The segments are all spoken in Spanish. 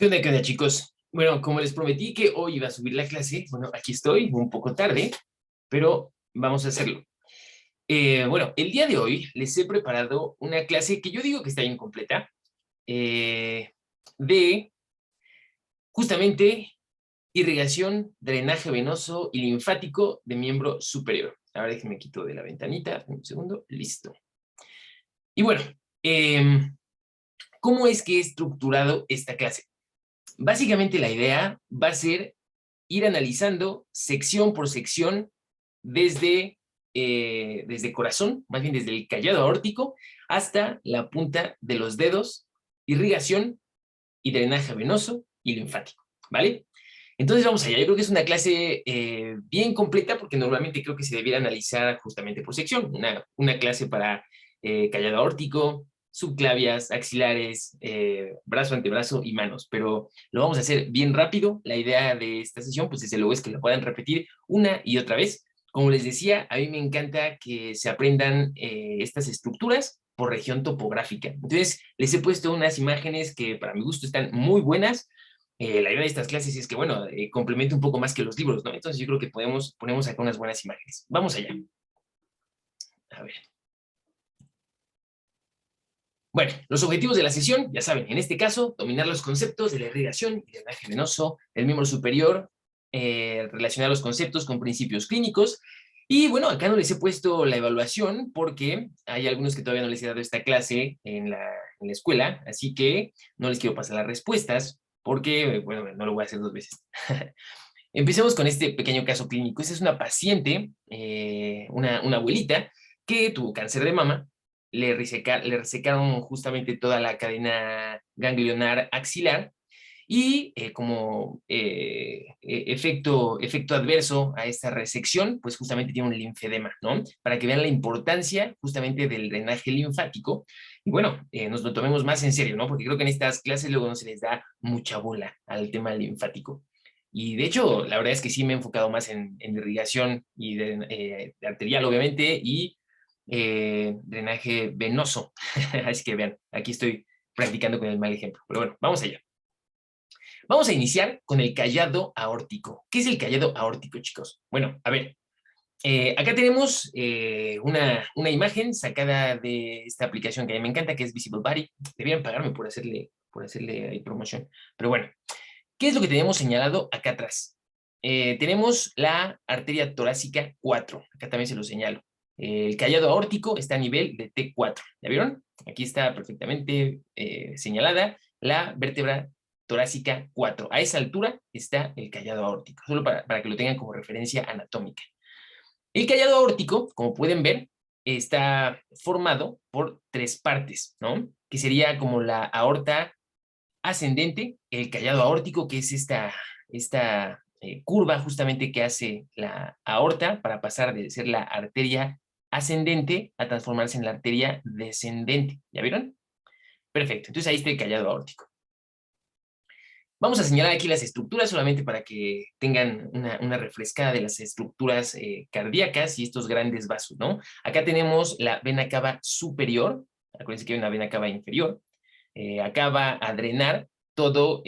Qué onda, chicos? Bueno, como les prometí que hoy iba a subir la clase, bueno, aquí estoy, un poco tarde, pero vamos a hacerlo. Bueno, el día de hoy les he preparado una clase que yo digo que está incompleta, de justamente irrigación, drenaje venoso y linfático de miembro superior. Ahora déjenme quito de la ventanita, un segundo, listo. Y bueno, ¿cómo es que he estructurado esta clase? Básicamente la idea va a ser ir analizando sección por sección desde, desde corazón, más bien desde el callado aórtico hasta la punta de los dedos, irrigación y drenaje venoso y linfático, ¿vale? Entonces vamos allá, yo creo que es una clase bien completa porque normalmente creo que se debiera analizar justamente por sección, una clase para callado aórtico, subclavias, axilares, brazo, antebrazo y manos, pero lo vamos a hacer bien rápido. La idea de esta sesión, pues desde luego es que la puedan repetir una y otra vez. Como les decía, a mí me encanta que se aprendan estas estructuras por región topográfica. Entonces, les he puesto unas imágenes que para mi gusto están muy buenas. La idea de estas clases es que, bueno, complemente un poco más que los libros, ¿no? Entonces yo creo que ponemos acá unas buenas imágenes. Vamos allá. A ver. Bueno, los objetivos de la sesión, ya saben, en este caso, dominar los conceptos de la irrigación y drenaje venoso del miembro superior, relacionar los conceptos con principios clínicos, y bueno, acá no les he puesto la evaluación porque hay algunos que todavía no les he dado esta clase en la escuela, así que no les quiero pasar las respuestas porque, bueno, no lo voy a hacer dos veces. Empecemos con este pequeño caso clínico. Esta es una paciente, una abuelita, que tuvo cáncer de mama, le resecaron justamente toda la cadena ganglionar axilar y como efecto adverso a esta resección, pues justamente tiene un linfedema, ¿no? Para que vean la importancia justamente del drenaje linfático. Y bueno, nos lo tomemos más en serio, ¿no? Porque creo que en estas clases luego no se les da mucha bola al tema linfático. Y de hecho, la verdad es que sí me he enfocado más en irrigación y de arterial, obviamente, y drenaje venoso. Así que vean, aquí estoy practicando con el mal ejemplo. Pero bueno, vamos allá. Vamos a iniciar con el callado aórtico. ¿Qué es el callado aórtico, chicos? Bueno, a ver, acá tenemos una imagen sacada de esta aplicación que a mí me encanta, que es Visible Body. Debieran pagarme por hacerle ahí promoción. Pero bueno, ¿qué es lo que tenemos señalado acá atrás? Tenemos la arteria torácica 4. Acá también se lo señalo. El callado aórtico está a nivel de T4. ¿Ya vieron? Aquí está perfectamente señalada la vértebra torácica 4. A esa altura está el callado aórtico, solo para que lo tengan como referencia anatómica. El callado aórtico, como pueden ver, está formado por tres partes, ¿no? Que sería como la aorta ascendente, el callado aórtico, que es esta curva justamente que hace la aorta para pasar de ser la arteria ascendente a transformarse en la arteria descendente. ¿Ya vieron? Perfecto, entonces ahí está el callado aórtico. Vamos a señalar aquí las estructuras solamente para que tengan una refrescada de las estructuras cardíacas y estos grandes vasos, ¿no? Acá tenemos la vena cava superior, acuérdense que hay una vena cava inferior, acá va a drenar toda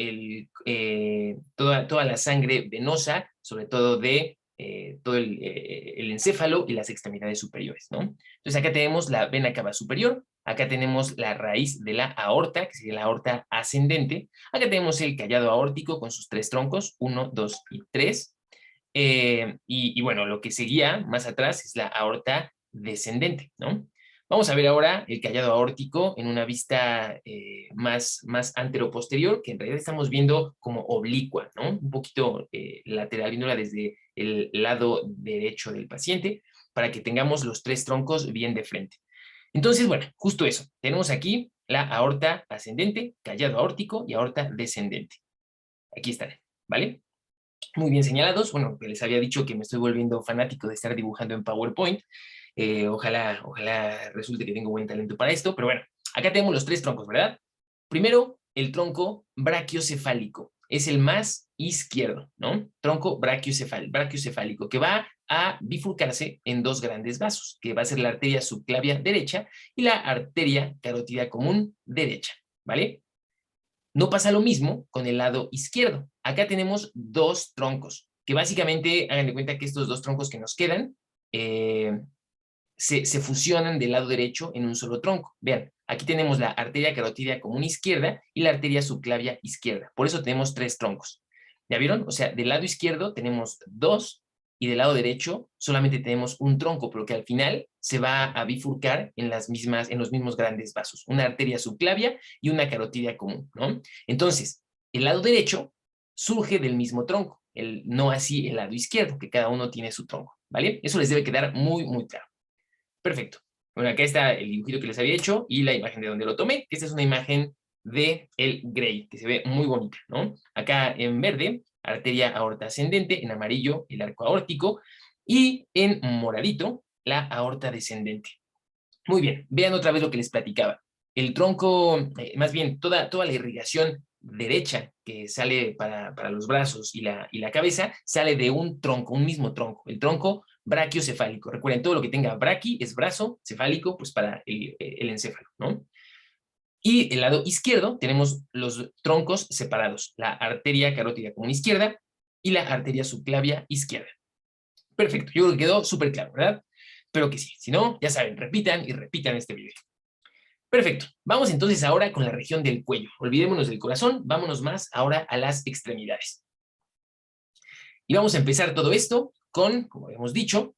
la sangre venosa, sobre todo de todo el encéfalo y las extremidades superiores, ¿no? Entonces acá tenemos la vena cava superior, acá tenemos la raíz de la aorta, que sería la aorta ascendente, acá tenemos el callado aórtico con sus tres troncos, 1, 2 y 3, y bueno, lo que seguía más atrás es la aorta descendente, ¿no? Vamos a ver ahora el callado aórtico en una vista más anteroposterior, que en realidad estamos viendo como oblicua, ¿no? Un poquito lateral, viéndola desde el lado derecho del paciente, para que tengamos los tres troncos bien de frente. Entonces, bueno, justo eso. Tenemos aquí la aorta ascendente, callado aórtico y aorta descendente. Aquí están, ¿vale? Muy bien señalados. Bueno, les había dicho que me estoy volviendo fanático de estar dibujando en PowerPoint. Ojalá resulte que tengo buen talento para esto, pero bueno, acá tenemos los tres troncos, ¿verdad? Primero, el tronco brachiocefálico. Es el más izquierdo, ¿no? Tronco brachiocefálico, que va a bifurcarse en dos grandes vasos, que va a ser la arteria subclavia derecha y la arteria carótida común derecha, ¿vale? No pasa lo mismo con el lado izquierdo. Acá tenemos dos troncos, que básicamente, hagan de cuenta que estos dos troncos que nos quedan, se fusionan del lado derecho en un solo tronco. Vean, aquí tenemos la arteria carotidia común izquierda y la arteria subclavia izquierda. Por eso tenemos tres troncos. ¿Ya vieron? O sea, del lado izquierdo tenemos dos y del lado derecho solamente tenemos un tronco, pero que al final se va a bifurcar en los mismos grandes vasos. Una arteria subclavia y una carotidia común, ¿no? Entonces, el lado derecho surge del mismo tronco, no así el lado izquierdo, que cada uno tiene su tronco, ¿vale? Eso les debe quedar muy, muy claro. Perfecto. Bueno, acá está el dibujito que les había hecho y la imagen de donde lo tomé. Esta es una imagen de el Gray, que se ve muy bonita, ¿no? Acá en verde, arteria aorta ascendente, en amarillo, el arco aórtico, y en moradito, la aorta descendente. Muy bien, vean otra vez lo que les platicaba. El tronco, más bien, toda la irrigación derecha que sale para los brazos y la cabeza, sale de un tronco, un mismo tronco, el tronco brachiocefálico. Recuerden, todo lo que tenga braqui es brazo, cefálico, pues para el encéfalo, ¿no? Y el lado izquierdo tenemos los troncos separados, la arteria carótida común izquierda y la arteria subclavia izquierda. Perfecto, yo creo que quedó súper claro, ¿verdad? Pero que sí, si no, ya saben, repitan y repitan este video. Perfecto, vamos entonces ahora con la región del cuello. Olvidémonos del corazón, vámonos más ahora a las extremidades. Y vamos a empezar todo esto con, como hemos dicho,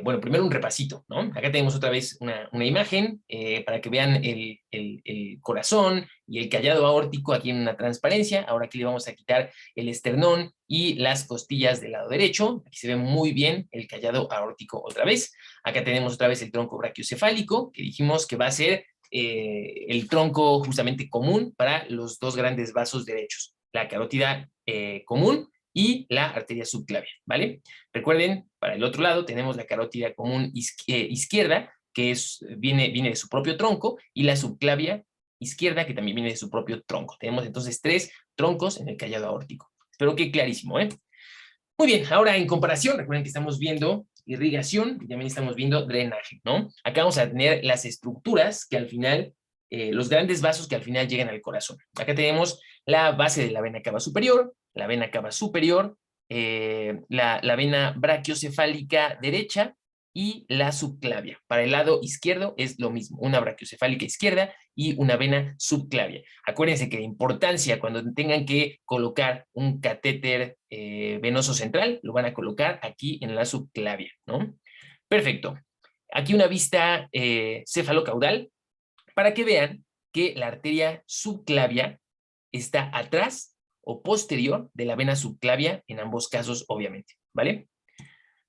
bueno, primero un repasito, ¿no? Acá tenemos otra vez una imagen para que vean el corazón y el callado aórtico aquí en una transparencia. Ahora aquí le vamos a quitar el esternón y las costillas del lado derecho. Aquí se ve muy bien el callado aórtico otra vez. Acá tenemos otra vez el tronco brachiocefálico, que dijimos que va a ser el tronco justamente común para los dos grandes vasos derechos, la carótida común y la arteria subclavia, ¿vale? Recuerden, para el otro lado tenemos la carótida común izquierda, que viene de su propio tronco, y la subclavia izquierda, que también viene de su propio tronco. Tenemos entonces tres troncos en el callado aórtico. Espero que clarísimo, ¿eh? Muy bien, ahora en comparación, recuerden que estamos viendo irrigación y también estamos viendo drenaje, ¿no? Acá vamos a tener las estructuras que al final, los grandes vasos que al final llegan al corazón. Acá tenemos la base de la vena cava superior, la vena cava superior, la vena brachiocefálica derecha y la subclavia. Para el lado izquierdo es lo mismo, una brachiocefálica izquierda y una vena subclavia. Acuérdense que la importancia cuando tengan que colocar un catéter venoso central, lo van a colocar aquí en la subclavia, ¿no? Perfecto. Aquí una vista cefalocaudal para que vean que la arteria subclavia está atrás o posterior de la vena subclavia, en ambos casos, obviamente, ¿vale?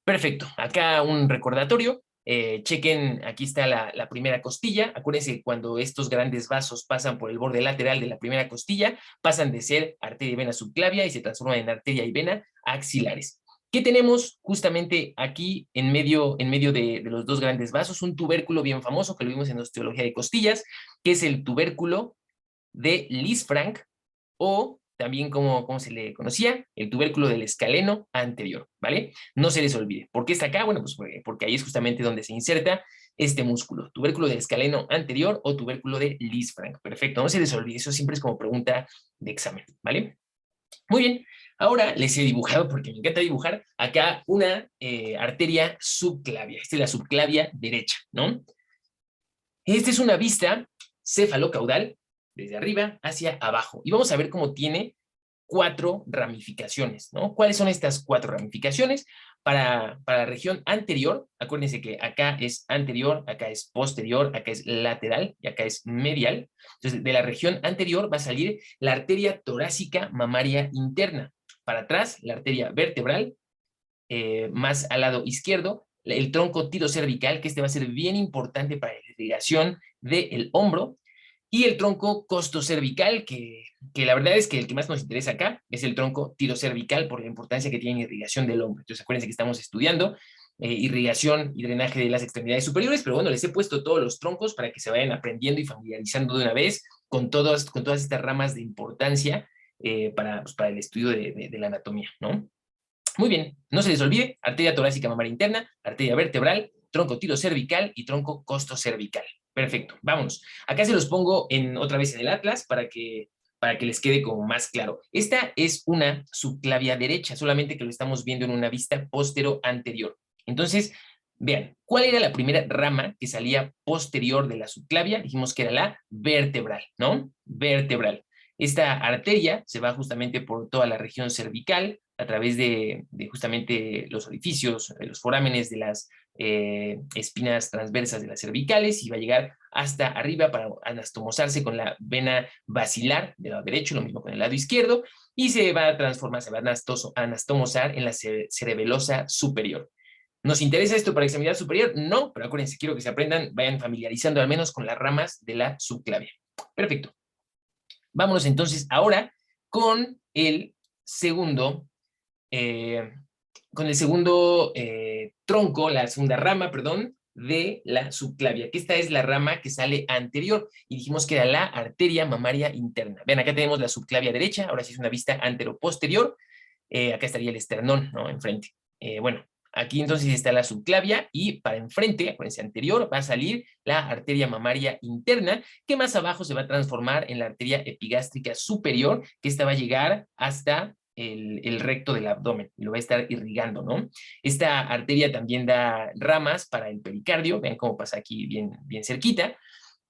Perfecto, acá un recordatorio, chequen, aquí está la primera costilla, acuérdense que cuando estos grandes vasos pasan por el borde lateral de la primera costilla, pasan de ser arteria y vena subclavia y se transforman en arteria y vena axilares. ¿Qué tenemos justamente aquí en medio de los dos grandes vasos? Un tubérculo bien famoso que lo vimos en osteología de costillas, que es el tubérculo de Lisfranc, o también como se le conocía, el tubérculo del escaleno anterior, ¿vale? No se les olvide. ¿Por qué está acá? Bueno, pues porque ahí es justamente donde se inserta este músculo, tubérculo del escaleno anterior o tubérculo de Lisfranc. Perfecto, no se les olvide, eso siempre es como pregunta de examen, ¿vale? Muy bien, ahora les he dibujado, porque me encanta dibujar, acá una arteria subclavia. Esta es la subclavia derecha, ¿no? Esta es una vista cefalocaudal desde arriba hacia abajo. Y vamos a ver cómo tiene 4 ramificaciones, ¿no? ¿Cuáles son estas 4 ramificaciones? Para la región anterior, acuérdense que acá es anterior, acá es posterior, acá es lateral y acá es medial. Entonces, de la región anterior va a salir la arteria torácica mamaria interna. Para atrás, la arteria vertebral, más al lado izquierdo, el tronco tirocervical, que este va a ser bien importante para la irrigación del hombro, y el tronco costocervical, que la verdad es que el que más nos interesa acá es el tronco tirocervical por la importancia que tiene en irrigación del hombro. Entonces acuérdense que estamos estudiando irrigación y drenaje de las extremidades superiores, pero bueno, les he puesto todos los troncos para que se vayan aprendiendo y familiarizando de una vez con todas estas ramas de importancia pues, para el estudio de la anatomía, ¿no? Muy bien, no se les olvide, arteria torácica mamaria interna, arteria vertebral, tronco tirocervical y tronco costocervical. Perfecto, vámonos. Acá se los pongo otra vez en el atlas para que para que les quede como más claro. Esta es una subclavia derecha, solamente que lo estamos viendo en una vista postero-anterior. Entonces, vean, ¿cuál era la primera rama que salía posterior de la subclavia? Dijimos que era la vertebral, ¿no? Vertebral. Esta arteria se va justamente por toda la región cervical, a través de justamente los orificios, los forámenes de las espinas transversas de las cervicales, y va a llegar hasta arriba para anastomosarse con la vena basilar del lado derecho, lo mismo con el lado izquierdo, y se va a transformar, se va a anastomosar en la cerebelosa superior. ¿Nos interesa esto para extremidad superior? No, pero acuérdense, quiero que se aprendan, vayan familiarizando al menos con las ramas de la subclavia. Perfecto. Vámonos entonces ahora con el segundo, eh, tronco, la segunda rama, perdón, de la subclavia, que esta es la rama que sale anterior, y dijimos que era la arteria mamaria interna. Vean, acá tenemos la subclavia derecha, ahora sí es una vista anteroposterior, acá estaría el esternón, ¿no? Enfrente. Bueno, aquí entonces está la subclavia, y para enfrente, acuérdense, anterior, va a salir la arteria mamaria interna, que más abajo se va a transformar en la arteria epigástrica superior, que esta va a llegar hasta el recto del abdomen, y lo va a estar irrigando, ¿no? Esta arteria también da ramas para el pericardio, vean cómo pasa aquí bien, bien cerquita,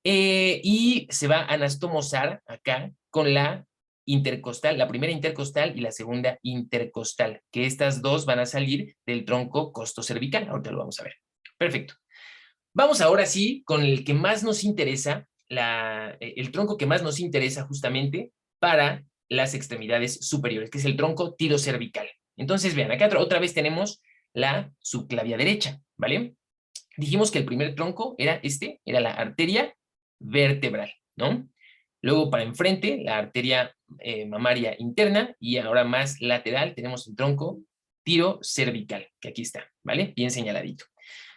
y se va a anastomosar acá con la intercostal, la primera intercostal y la segunda intercostal, que estas dos van a salir del tronco costocervical. Ahorita lo vamos a ver. Perfecto. Vamos ahora sí con el que más nos interesa, el tronco que más nos interesa justamente para las extremidades superiores, que es el tronco tirocervical. Entonces, vean, acá otra vez tenemos la subclavia derecha, ¿vale? Dijimos que el primer tronco era era la arteria vertebral, ¿no? Luego para enfrente, la arteria mamaria interna, y ahora más lateral tenemos el tronco tirocervical, que aquí está, ¿vale? Bien señaladito.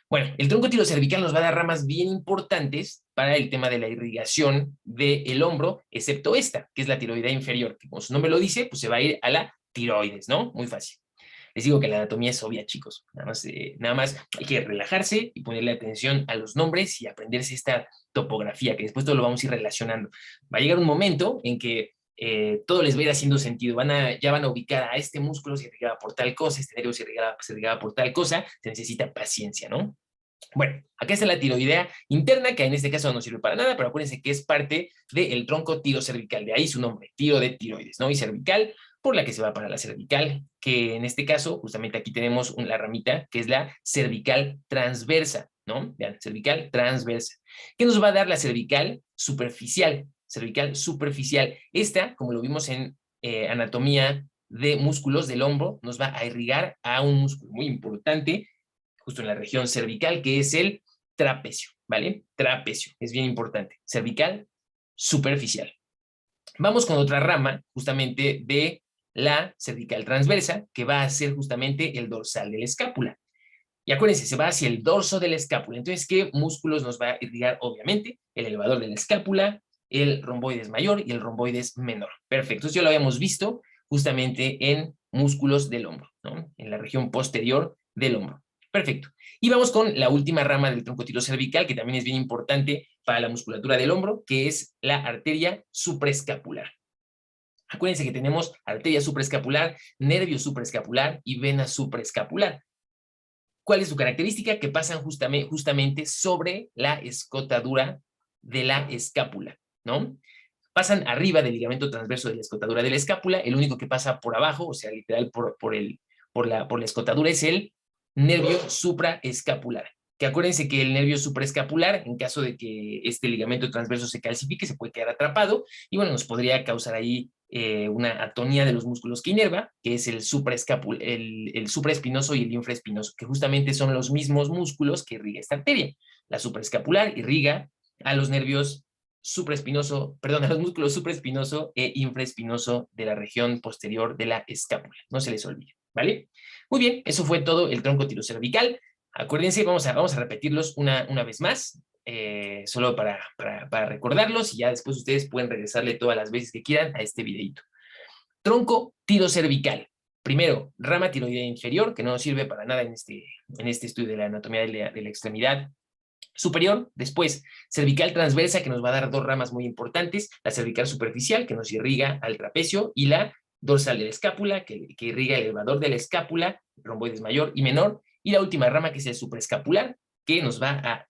Bueno, el tronco tirocervical nos va a dar ramas bien importantes para el tema de la irrigación del hombro, excepto esta, que es la tiroidea inferior, que como su nombre lo dice, pues se va a ir a la tiroides, ¿no? Muy fácil. Les digo que la anatomía es obvia, chicos. Nada más hay que relajarse y ponerle atención a los nombres y aprenderse esta topografía, que después todo lo vamos a ir relacionando. Va a llegar un momento en que todo les va a ir haciendo sentido. Ya van a ubicar a este músculo se irrigaba por tal cosa, este nervio se irrigaba por tal cosa. Se necesita paciencia, ¿no? Bueno, acá está la tiroidea interna, que en este caso no sirve para nada, pero acuérdense que es parte del tronco tirocervical, de ahí su nombre, tiro de tiroides, ¿no? Y cervical, por la que se va para la cervical, que en este caso, justamente aquí tenemos la ramita, que es la cervical transversa, ¿no? Vean, cervical transversa. ¿Qué nos va a dar la cervical superficial? Cervical superficial. Esta, como lo vimos en anatomía de músculos del hombro, nos va a irrigar a un músculo muy importante, justo en la región cervical, que es el trapecio, ¿vale? Trapecio, es bien importante. Cervical superficial. Vamos con otra rama, justamente de la cervical transversa, que va a ser justamente el dorsal de la escápula. Y acuérdense, se va hacia el dorso de la escápula. Entonces, ¿qué músculos nos va a irrigar? Obviamente, el elevador de la escápula, el romboides mayor y el romboides menor. Perfecto, esto ya lo habíamos visto justamente en músculos del hombro, ¿no? En la región posterior del hombro. Perfecto. Y vamos con la última rama del tronco tirocervical, que también es bien importante para la musculatura del hombro, que es la arteria supraescapular. Acuérdense que tenemos arteria supraescapular, nervio supraescapular y vena supraescapular. ¿Cuál es su característica? Que pasan justamente sobre la escotadura de la escápula, ¿no? Pasan arriba del ligamento transverso de la escotadura de la escápula. El único que pasa por abajo, o sea, literal por la escotadura, es el nervio supraescapular. Que acuérdense que el nervio supraescapular, en caso de que este ligamento transverso se calcifique, se puede quedar atrapado, y bueno, nos podría causar ahí una atonía de los músculos que inerva, que es el supraespinoso y el infraespinoso, que justamente son los mismos músculos que irriga esta arteria. La supraescapular irriga a los nervios supraespinoso, perdón, a los músculos supraespinoso e infraespinoso de la región posterior de la escápula. No se les olvide, ¿vale? Muy bien, eso fue todo el tronco tirocervical. Acuérdense, vamos a repetirlos una vez más, solo para recordarlos, y ya después ustedes pueden regresarle todas las veces que quieran a este videito. Tronco tirocervical. Primero, rama tiroidea inferior, que no nos sirve para nada en este estudio de la anatomía de la extremidad superior, después cervical transversa, que nos va a dar dos ramas muy importantes, la cervical superficial, que nos irriga al trapecio, y la dorsal de la escápula, que irriga el elevador de la escápula, romboides mayor y menor, y la última rama, que es el supraescapular, que nos va a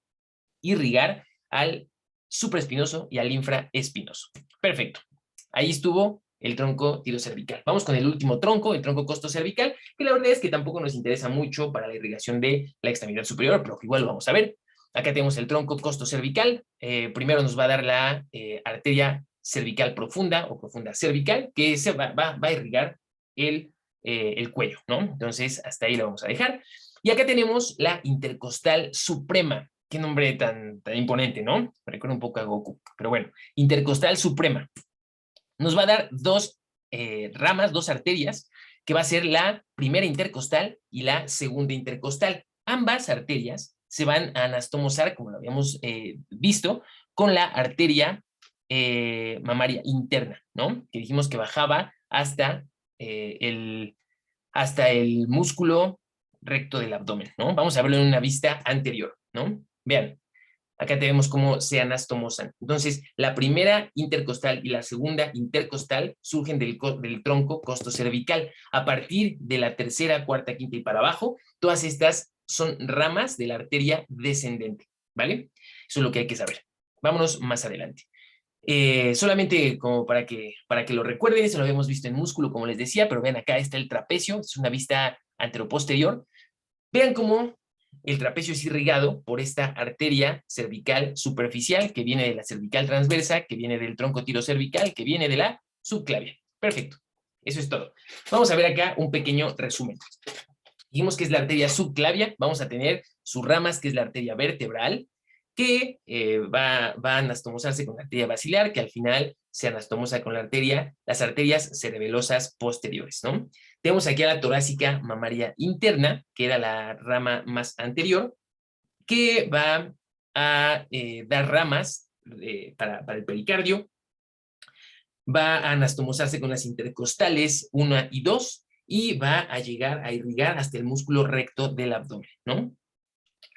irrigar al supraespinoso y al infraespinoso. Perfecto. Ahí estuvo el tronco tirocervical. Vamos con el último tronco, el tronco costocervical, que la verdad es que tampoco nos interesa mucho para la irrigación de la extremidad superior, pero que igual lo vamos a ver. Acá tenemos el tronco costocervical. Primero nos va a dar la arteria cervical profunda o profunda cervical, que se va a irrigar el cuello, ¿no? Entonces, hasta ahí lo vamos a dejar. Y acá tenemos la intercostal suprema. Qué nombre tan imponente, ¿no? Me recuerda un poco a Goku, pero bueno, intercostal suprema. Nos va a dar dos ramas, dos arterias, que va a ser la primera intercostal y la segunda intercostal. Ambas arterias se van a anastomosar, como lo habíamos visto, con la arteria mamaria interna, ¿no? Que dijimos que bajaba hasta el músculo recto del abdomen, ¿no? Vamos a verlo en una vista anterior, ¿no? Vean, acá tenemos cómo se anastomosan. Entonces, la primera intercostal y la segunda intercostal surgen del tronco costocervical. A partir de la tercera, cuarta, quinta y para abajo, todas estas son ramas de la arteria descendente, ¿vale? Eso es lo que hay que saber. Vámonos más adelante. Solamente como para que lo recuerden, eso lo habíamos visto en músculo, como les decía, pero vean acá está el trapecio, es una vista anteroposterior. Vean cómo el trapecio es irrigado por esta arteria cervical superficial que viene de la cervical transversa, que viene del tronco tirocervical, que viene de la subclavia. Perfecto, eso es todo. Vamos a ver acá un pequeño resumen. Dijimos que es la arteria subclavia, vamos a tener sus ramas, que es la arteria vertebral, que va a anastomosarse con la arteria basilar, que al final se anastomosa con las arterias cerebelosas posteriores, ¿no? Tenemos aquí a la torácica mamaria interna, que era la rama más anterior, que va a dar ramas para el pericardio, va a anastomosarse con las intercostales 1 y 2, y va a llegar a irrigar hasta el músculo recto del abdomen, ¿no?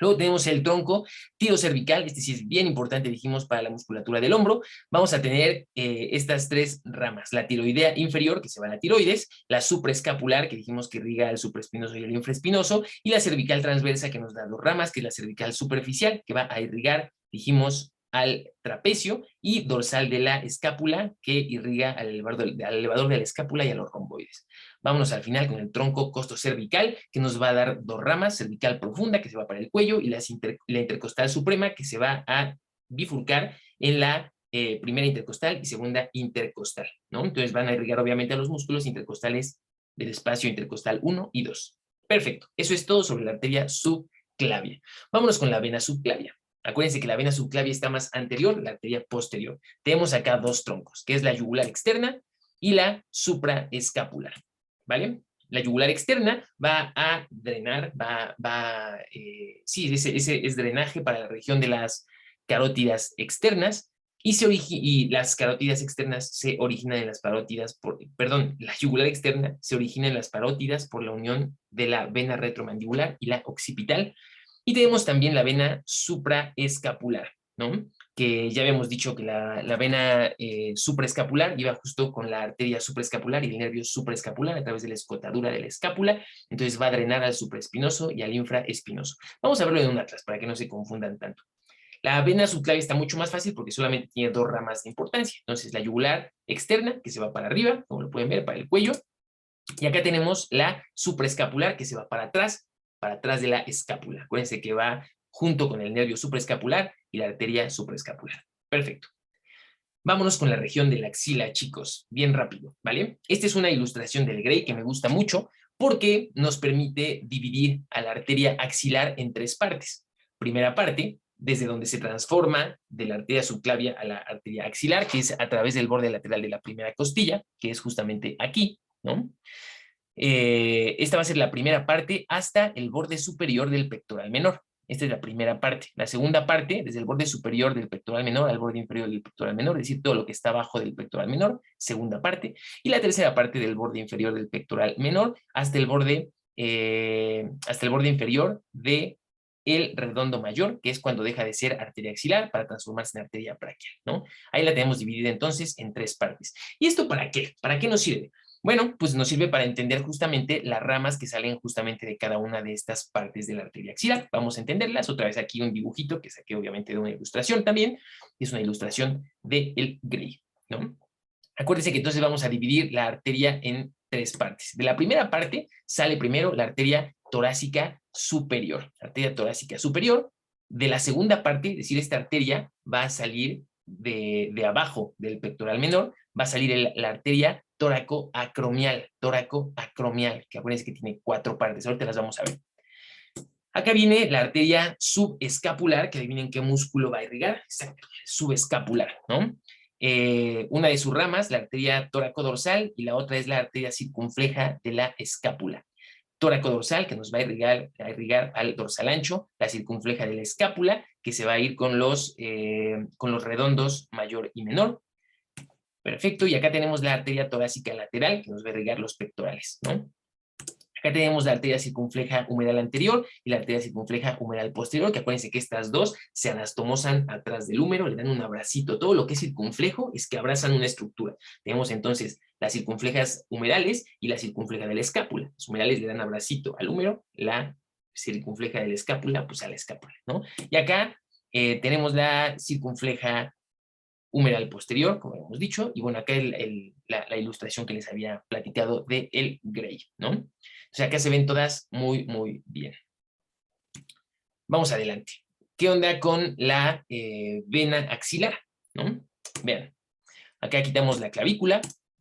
Luego tenemos el tronco tirocervical, este sí es bien importante, dijimos, para la musculatura del hombro. Vamos a tener estas tres ramas, la tiroidea inferior, que se va a la tiroides, la supraescapular, que dijimos que irriga el supraespinoso y el infraespinoso, y la cervical transversa, que nos da dos ramas, que es la cervical superficial, que va a irrigar, dijimos, al trapecio, y dorsal de la escápula, que irriga al elevador de la escápula y a los romboides. Vámonos al final con el tronco costocervical, que nos va a dar dos ramas, cervical profunda, que se va para el cuello, y la intercostal suprema, que se va a bifurcar en la primera intercostal y segunda intercostal, ¿no? Entonces van a irrigar obviamente a los músculos intercostales del espacio intercostal 1 y 2. Perfecto, eso es todo sobre la arteria subclavia. Vámonos con la vena subclavia. Acuérdense que la vena subclavia está más anterior, la arteria posterior. Tenemos acá dos troncos, que es la yugular externa y la supraescapular, ¿vale? La yugular externa va a drenar, sí, ese es drenaje para la región de las carótidas externas, y las carótidas externas se originan en las parótidas, la yugular externa se origina en las parótidas por la unión de la vena retromandibular y la occipital, y tenemos también la vena supraescapular, ¿no? Que ya habíamos dicho que la vena supraescapular iba justo con la arteria supraescapular y el nervio supraescapular a través de la escotadura de la escápula, entonces va a drenar al supraespinoso y al infraespinoso. Vamos a verlo en un atlas para que no se confundan tanto. La vena subclavia está mucho más fácil porque solamente tiene dos ramas de importancia. Entonces la yugular externa, que se va para arriba, como lo pueden ver, para el cuello, y acá tenemos la supraescapular, que se va para atrás de la escápula. Acuérdense que va junto con el nervio supraescapular y la arteria supraescapular. Perfecto. Vámonos con la región de la axila, chicos, bien rápido, ¿vale? Esta es una ilustración del Gray que me gusta mucho porque nos permite dividir a la arteria axilar en tres partes. Primera parte, desde donde se transforma de la arteria subclavia a la arteria axilar, que es a través del borde lateral de la primera costilla, que es justamente aquí, ¿no? Esta va a ser la primera parte hasta el borde superior del pectoral menor. Esta es la primera parte. La segunda parte, desde el borde superior del pectoral menor al borde inferior del pectoral menor, es decir, todo lo que está abajo del pectoral menor, segunda parte. Y la tercera parte del borde inferior del pectoral menor hasta el borde inferior de el redondo mayor, que es cuando deja de ser arteria axilar para transformarse en arteria braquial, ¿no? Ahí la tenemos dividida entonces en 3 partes. ¿Y esto para qué? ¿Para qué nos sirve? Bueno, pues nos sirve para entender justamente las ramas que salen justamente de cada una de estas partes de la arteria axilar. Vamos a entenderlas. Otra vez aquí un dibujito que saqué obviamente de una ilustración también. Es una ilustración del Gray, ¿no? Acuérdense que entonces vamos a dividir la arteria en 3 partes. De la primera parte sale primero la arteria torácica superior. Arteria torácica superior. De la segunda parte, es decir, esta arteria va a salir de abajo del pectoral menor, va a salir la arteria tóraco-acromial, que acuérdense que tiene 4 partes. Ahorita las vamos a ver. Acá viene la arteria subescapular, que adivinen qué músculo va a irrigar. Exacto, subescapular, ¿no? Una de sus ramas, la arteria tóraco-dorsal, y la otra es la arteria circunfleja de la escápula. Tóraco-dorsal, que nos va a irrigar al dorsal ancho, la circunfleja de la escápula, que se va a ir con los redondos mayor y menor. Perfecto, y acá tenemos la arteria torácica lateral, que nos va a irrigar los pectorales, ¿no? Acá tenemos la arteria circunfleja humeral anterior y la arteria circunfleja humeral posterior, que acuérdense que estas dos se anastomosan atrás del húmero, le dan un abracito. Todo lo que es circunflejo es que abrazan una estructura. Tenemos entonces las circunflejas humerales y la circunfleja de la escápula. Los humerales le dan abracito al húmero, la circunfleja de la escápula, pues a la escápula, ¿no? Y acá tenemos la circunfleja humeral posterior, como hemos dicho, y bueno, acá la ilustración que les había platicado de el Gray, ¿no? O sea, acá se ven todas muy, muy bien. Vamos adelante. ¿Qué onda con la vena axilar? ¿No? Vean, acá quitamos la clavícula,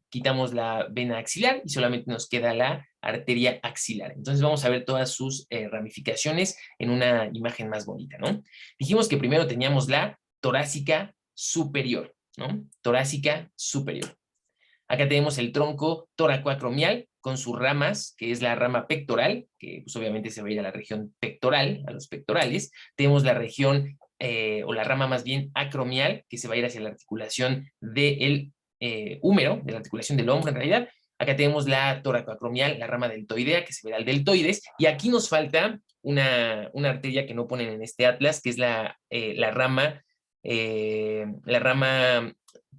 quitamos la vena axilar y solamente nos queda la arteria axilar. Entonces vamos a ver todas sus ramificaciones en una imagen más bonita, ¿no? Dijimos que primero teníamos la torácica superior, ¿no? Torácica superior. Acá tenemos el tronco toracoacromial con sus ramas, que es la rama pectoral, que pues obviamente se va a ir a la región pectoral, a los pectorales. Tenemos la región, o la rama más bien acromial, que se va a ir hacia la articulación del húmero, de la articulación del hombro en realidad. Acá tenemos la toracoacromial, la rama deltoidea, que se verá al deltoides. Y aquí nos falta una arteria que no ponen en este atlas, que es la rama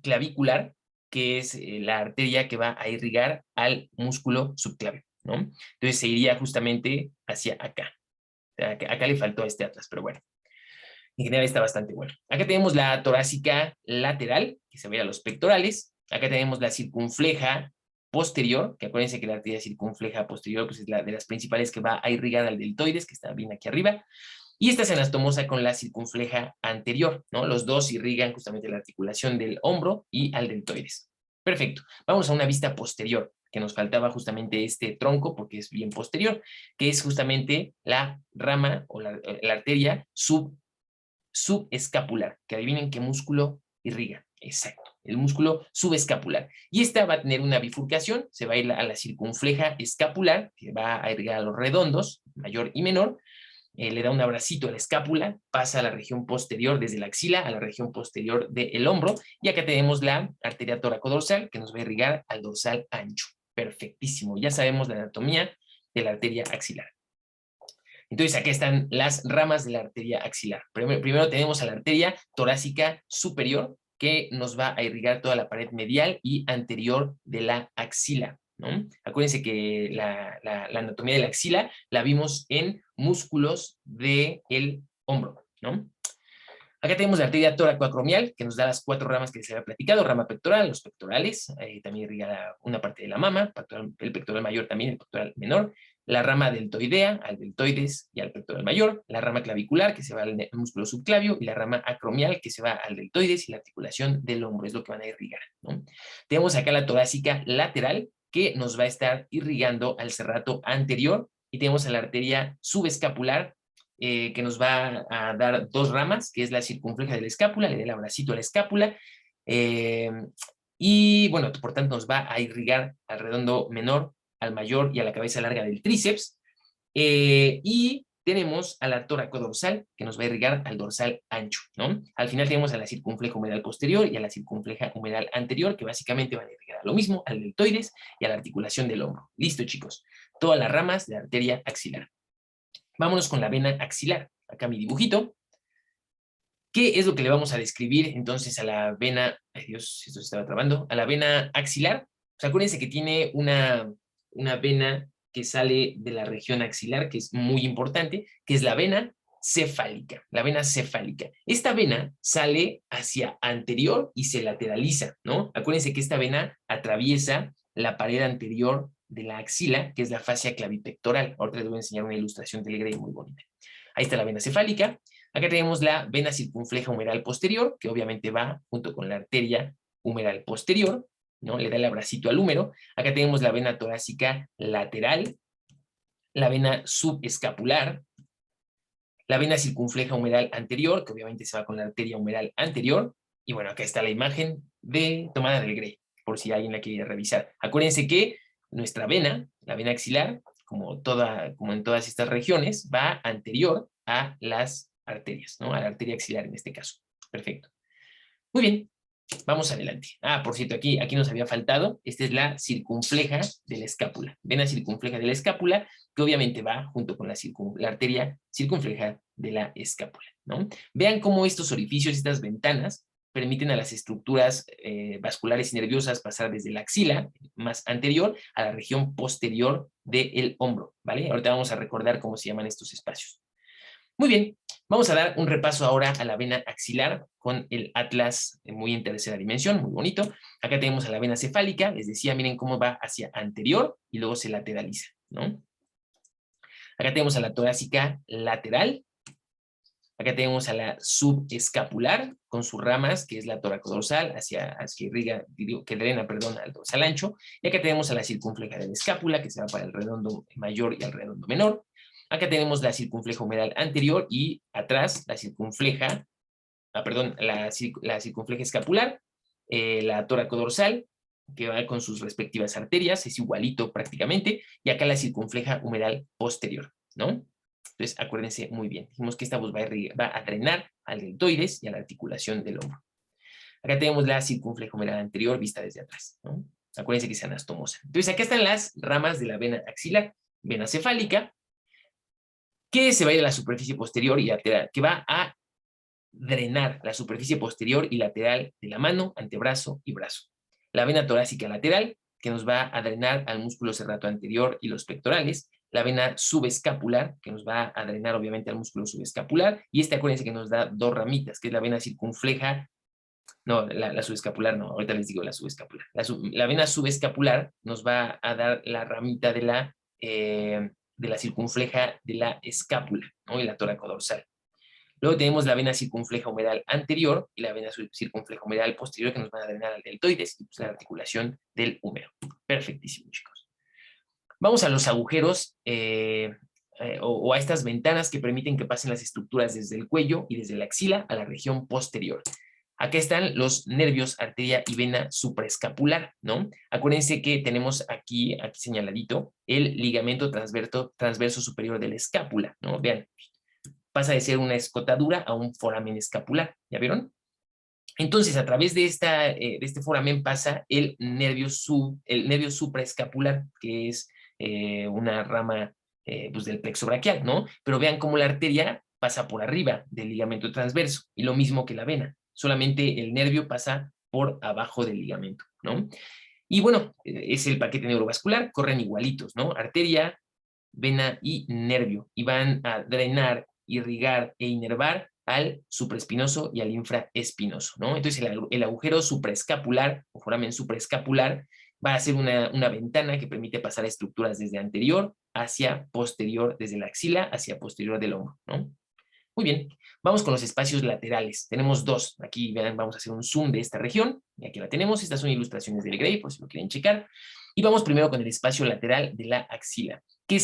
clavicular, que es la arteria que va a irrigar al músculo subclavio, ¿no? Entonces se iría justamente hacia acá. Acá le faltó a este atlas, pero bueno. En general está bastante bueno. Acá tenemos la torácica lateral, que se ve a los pectorales. Acá tenemos la circunfleja posterior, que acuérdense que la arteria circunfleja posterior pues es la de las principales que va a irrigar al deltoides, que está bien aquí arriba. Y esta se anastomosa con la circunfleja anterior, ¿no? Los dos irrigan justamente la articulación del hombro y al deltoides. Perfecto. Vamos a una vista posterior, que nos faltaba justamente este tronco, porque es bien posterior, que es justamente la rama o la arteria subescapular, que adivinen qué músculo irriga. Exacto, el músculo subescapular. Y esta va a tener una bifurcación, se va a ir a la circunfleja escapular, que va a irrigar a los redondos, mayor y menor. Le da un abracito a la escápula, pasa a la región posterior desde la axila a la región posterior del hombro, y acá tenemos la arteria toracodorsal que nos va a irrigar al dorsal ancho. Perfectísimo, ya sabemos la anatomía de la arteria axilar. Entonces acá están las ramas de la arteria axilar. Primero tenemos a la arteria torácica superior, que nos va a irrigar toda la pared medial y anterior de la axila, ¿no? Acuérdense que la anatomía de la axila la vimos en músculos del hombro, ¿no? Acá tenemos la arteria toracoacromial, que nos da las 4 ramas que les había platicado: rama pectoral, los pectorales, también irriga una parte de la mama, el pectoral mayor también, el pectoral menor, la rama deltoidea, al deltoides y al pectoral mayor, la rama clavicular, que se va al músculo subclavio, y la rama acromial, que se va al deltoides y la articulación del hombro, es lo que van a irrigar, ¿no? Tenemos acá la torácica lateral, que nos va a estar irrigando al serrato anterior, y tenemos a la arteria subescapular, que nos va a dar 2 ramas, que es la circunfleja de la escápula, le da el abracito a la escápula, y bueno, por tanto nos va a irrigar al redondo menor, al mayor y a la cabeza larga del tríceps, y tenemos a la toracodorsal, que nos va a irrigar al dorsal ancho, ¿no? Al final tenemos a la circunfleja humeral posterior y a la circunfleja humeral anterior, que básicamente van a irrigar a lo mismo, al deltoides y a la articulación del hombro. Listo, chicos. Todas las ramas de la arteria axilar. Vámonos con la vena axilar. acá mi dibujito. ¿Qué es lo que le vamos a describir entonces a la vena? Ay Dios, esto se estaba trabando. A la vena axilar. O sea, acuérdense que tiene una vena que sale de la región axilar, que es muy importante, que es la vena cefálica. La vena cefálica. Esta vena sale hacia anterior y se lateraliza, ¿no? Acuérdense que esta vena atraviesa la pared anterior de la axila, que es la fascia clavipectoral. Ahorita les voy a enseñar una ilustración del Gray muy bonita. Ahí está la vena cefálica. Acá tenemos la vena circunfleja humeral posterior, que obviamente va junto con la arteria humeral posterior, ¿no? Le da el abracito al húmero. Acá tenemos la vena torácica lateral, la vena subescapular, la vena circunfleja humeral anterior, que obviamente se va con la arteria humeral anterior. Y bueno, acá está la imagen tomada del Gray, por si alguien la quiere revisar. Acuérdense que nuestra vena, la vena axilar, como en todas estas regiones, va anterior a las arterias, ¿no? A la arteria axilar en este caso. Perfecto. Muy bien, vamos adelante. Ah, por cierto, aquí nos había faltado, esta es la circunfleja de la escápula. Vena circunfleja de la escápula, que obviamente va junto con la arteria circunfleja de la escápula, ¿no? Vean cómo estos orificios, estas ventanas, permiten a las estructuras vasculares y nerviosas pasar desde la axila más anterior a la región posterior del hombro, ¿vale? Ahorita vamos a recordar cómo se llaman estos espacios. Muy bien, vamos a dar un repaso ahora a la vena axilar con el atlas muy en tercera dimensión, muy bonito. Acá tenemos a la vena cefálica, les decía, miren cómo va hacia anterior y luego se lateraliza, ¿no? Acá tenemos a la torácica lateral. Acá tenemos a la subescapular con sus ramas, que es la toracodorsal, hacia que drena, perdón, al dorsal ancho. Y acá tenemos a la circunfleja de la escápula, que se va para el redondo mayor y el redondo menor. Acá tenemos la circunfleja humeral anterior y atrás la circunfleja, la circunfleja escapular, la toracodorsal, que va con sus respectivas arterias, es igualito prácticamente, y acá la circunfleja humeral posterior, ¿no? Entonces, acuérdense muy bien. Dijimos que esta voz va a drenar al deltoides y a la articulación del hombro. Acá tenemos la circunfleja humeral anterior vista desde atrás, ¿no? Acuérdense que es anastomosa. Entonces, acá están las ramas de la vena axilar, vena cefálica, que se va a ir a la superficie posterior y lateral, que va a drenar la superficie posterior y lateral de la mano, antebrazo y brazo. La vena torácica lateral, que nos va a drenar al músculo serrato anterior y los pectorales. La vena subescapular, que nos va a drenar obviamente al músculo subescapular. Y acuérdense que nos da dos ramitas, que es la vena circunfleja. No, la subescapular no, ahorita les digo la subescapular. La vena subescapular nos va a dar la ramita de la circunfleja de la escápula, ¿no? Y la toracodorsal. Luego tenemos la vena circunfleja humeral anterior y la vena circunfleja humeral posterior, que nos van a drenar al deltoides y pues la articulación del húmero. Perfectísimo, chicos. Vamos a los agujeros o a estas ventanas que permiten que pasen las estructuras desde el cuello y desde la axila a la región posterior. Acá están los nervios, arteria y vena supraescapular, ¿no? Acuérdense que tenemos aquí señaladito, el ligamento transverso superior de la escápula, ¿no? Vean, pasa de ser una escotadura a un foramen escapular, ¿ya vieron? Entonces, a través de este foramen pasa el nervio supraescapular, que es una rama pues del plexo braquial, ¿no? Pero vean cómo la arteria pasa por arriba del ligamento transverso, y lo mismo que la vena, solamente el nervio pasa por abajo del ligamento, ¿no? Y bueno, es el paquete neurovascular, corren igualitos, ¿no? Arteria, vena y nervio, y van a drenar, irrigar e inervar al supraespinoso y al infraespinoso, ¿no? Entonces el agujero supraescapular o foramen supraescapular va a ser una ventana que permite pasar estructuras desde anterior hacia posterior, desde la axila hacia posterior del hombro, ¿no? Muy bien, vamos con los espacios laterales. Tenemos dos. Aquí vean, vamos a hacer un zoom de esta región. Y aquí la tenemos. Estas son ilustraciones del Gray, por si lo quieren checar. Y vamos primero con el espacio lateral de la axila, que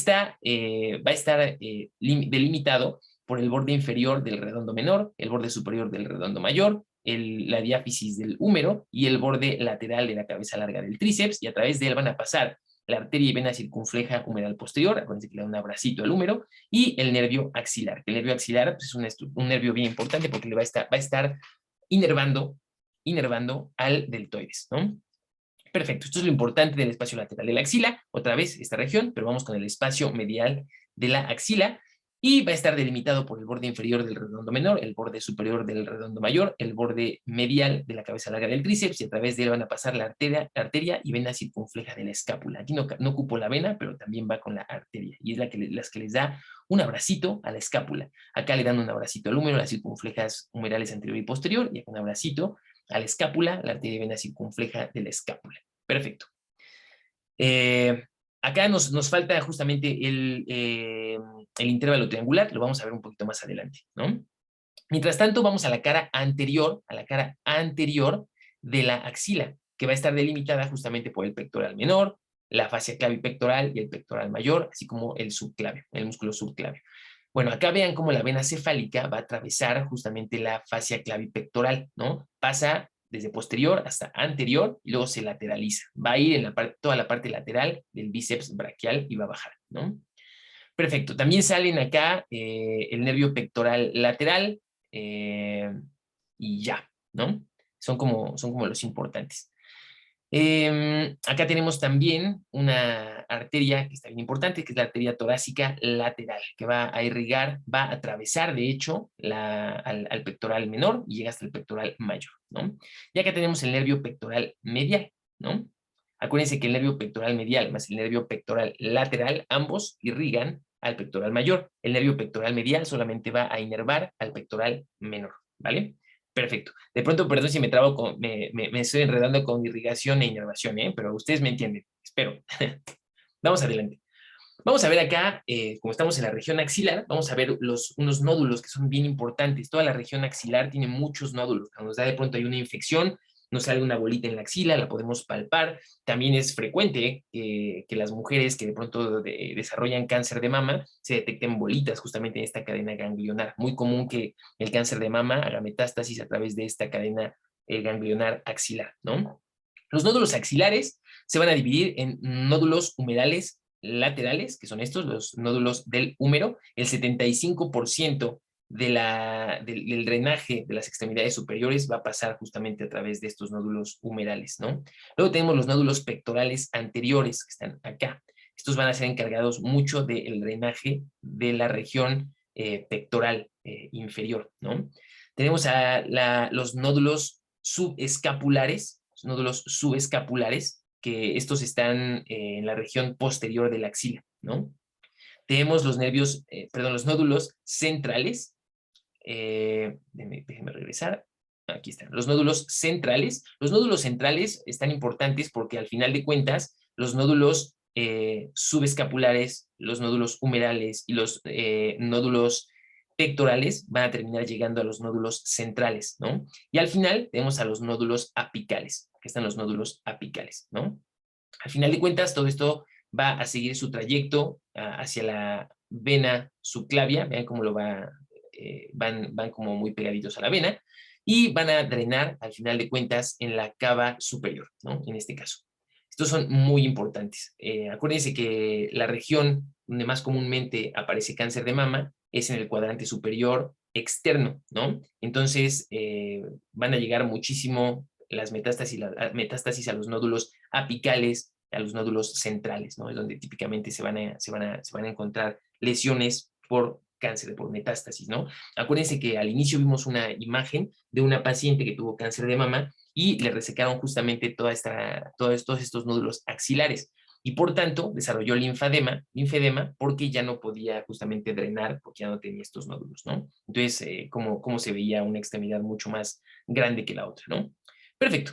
va a estar delimitado por el borde inferior del redondo menor, el borde superior del redondo mayor, la diáfisis del húmero y el borde lateral de la cabeza larga del tríceps, y a través de él van a pasar la arteria y vena circunfleja humeral posterior, acuérdense que le da un abracito al húmero, y el nervio axilar. El nervio axilar pues, es un nervio bien importante porque le va a estar inervando al deltoides, ¿no? Perfecto, esto es lo importante del espacio lateral de la axila, otra vez esta región, pero vamos con el espacio medial de la axila, y va a estar delimitado por el borde inferior del redondo menor, el borde superior del redondo mayor, el borde medial de la cabeza larga del tríceps, y a través de él van a pasar la arteria y vena circunfleja de la escápula. Aquí no ocupo la vena, pero también va con la arteria, y es las que les da un abracito a la escápula. Acá le dan un abracito al húmero, las circunflejas humerales anterior y posterior, y acá un abracito a la escápula, la arteria y vena circunfleja de la escápula. Perfecto. Acá nos falta justamente el intervalo triangular, lo vamos a ver un poquito más adelante, ¿no? Mientras tanto, vamos a la cara anterior de la axila, que va a estar delimitada justamente por el pectoral menor, la fascia clavipectoral y el pectoral mayor, así como el subclavio, el músculo subclavio. Bueno, acá vean cómo la vena cefálica va a atravesar justamente la fascia clavipectoral, ¿no? Pasa desde posterior hasta anterior y luego se lateraliza. Va a ir en toda la parte lateral del bíceps braquial y va a bajar, ¿no? Perfecto. También salen acá el nervio pectoral lateral y ya, ¿no? Son como los importantes. Acá tenemos también una arteria que está bien importante, que es la arteria torácica lateral, que va a irrigar, va a atravesar, de hecho, al pectoral menor y llega hasta el pectoral mayor, ¿no? Y acá tenemos el nervio pectoral medial, ¿no? Acuérdense que el nervio pectoral medial más el nervio pectoral lateral, ambos irrigan al pectoral mayor. El nervio pectoral medial solamente va a inervar al pectoral menor, ¿vale? Perfecto. De pronto, perdón si me trabo, me estoy enredando con irrigación e inervación, pero ustedes me entienden, espero. Vamos adelante. Vamos a ver acá, como estamos en la región axilar, vamos a ver unos nódulos que son bien importantes. Toda la región axilar tiene muchos nódulos. Cuando nos da de pronto hay una infección, nos sale una bolita en la axila, la podemos palpar. También es frecuente que las mujeres que de pronto desarrollan cáncer de mama se detecten bolitas justamente en esta cadena ganglionar. Muy común que el cáncer de mama haga metástasis a través de esta cadena ganglionar axilar, ¿no? Los nódulos axilares se van a dividir en nódulos humerales laterales, que son estos, los nódulos del húmero. El 75% del drenaje de las extremidades superiores va a pasar justamente a través de estos nódulos humerales, ¿no? Luego tenemos los nódulos pectorales anteriores, que están acá. Estos van a ser encargados mucho del drenaje de la región pectoral inferior, ¿no? Tenemos los nódulos subescapulares, que estos están en la región posterior de la axila, ¿no? Tenemos los nódulos centrales. Déjenme regresar. Aquí están. Los nódulos centrales. Los nódulos centrales están importantes porque al final de cuentas, los nódulos subescapulares, los nódulos humerales y los nódulos pectorales van a terminar llegando a los nódulos centrales, ¿no? Y al final tenemos a los nódulos apicales. Aquí están los nódulos apicales, ¿no? Al final de cuentas, todo esto va a seguir su trayecto hacia la vena subclavia, vean cómo van como muy pegaditos a la vena, y van a drenar, al final de cuentas, en la cava superior, ¿no? En este caso. Estos son muy importantes. Acuérdense que la región donde más comúnmente aparece cáncer de mama es en el cuadrante superior externo, ¿no? Entonces, van a llegar muchísimo las metástasis a los nódulos apicales, a los nódulos centrales, ¿no? Es donde típicamente se van a encontrar lesiones por cáncer, por metástasis, ¿no? Acuérdense que al inicio vimos una imagen de una paciente que tuvo cáncer de mama y le resecaron justamente todos estos nódulos axilares y por tanto desarrolló linfedema porque ya no podía justamente drenar, porque ya no tenía estos nódulos, ¿no? Entonces, cómo se veía una extremidad mucho más grande que la otra, ¿no? Perfecto.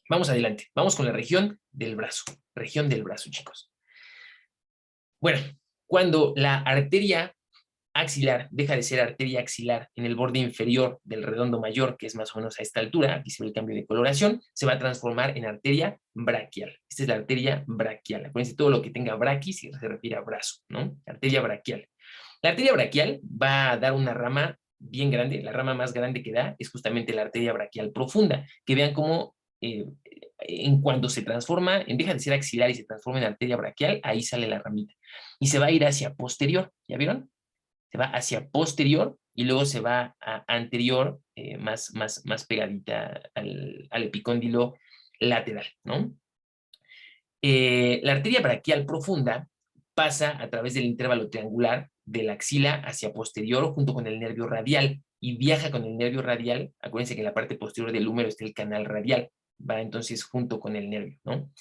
Vamos adelante. Vamos con la región del brazo. Región del brazo, chicos. Bueno, cuando la arteria axilar deja de ser arteria axilar en el borde inferior del redondo mayor, que es más o menos a esta altura, aquí se ve el cambio de coloración, se va a transformar en arteria braquial. Esta es la arteria braquial. Acuérdense, todo lo que tenga braquis se refiere a brazo, ¿no? Arteria braquial. La arteria braquial va a dar una rama bien grande. La rama más grande que da es justamente la arteria braquial profunda, que vean cómo en cuanto se transforma, deja de ser axilar y se transforma en arteria braquial, ahí sale la ramita. Y se va a ir hacia posterior, ¿ya vieron? Se va hacia posterior y luego se va a anterior, más pegadita al epicóndilo lateral, ¿no? La arteria braquial profunda pasa a través del intervalo triangular de la axila hacia posterior junto con el nervio radial y viaja con el nervio radial. Acuérdense que en la parte posterior del húmero está el canal radial, va entonces junto con el nervio, ¿no?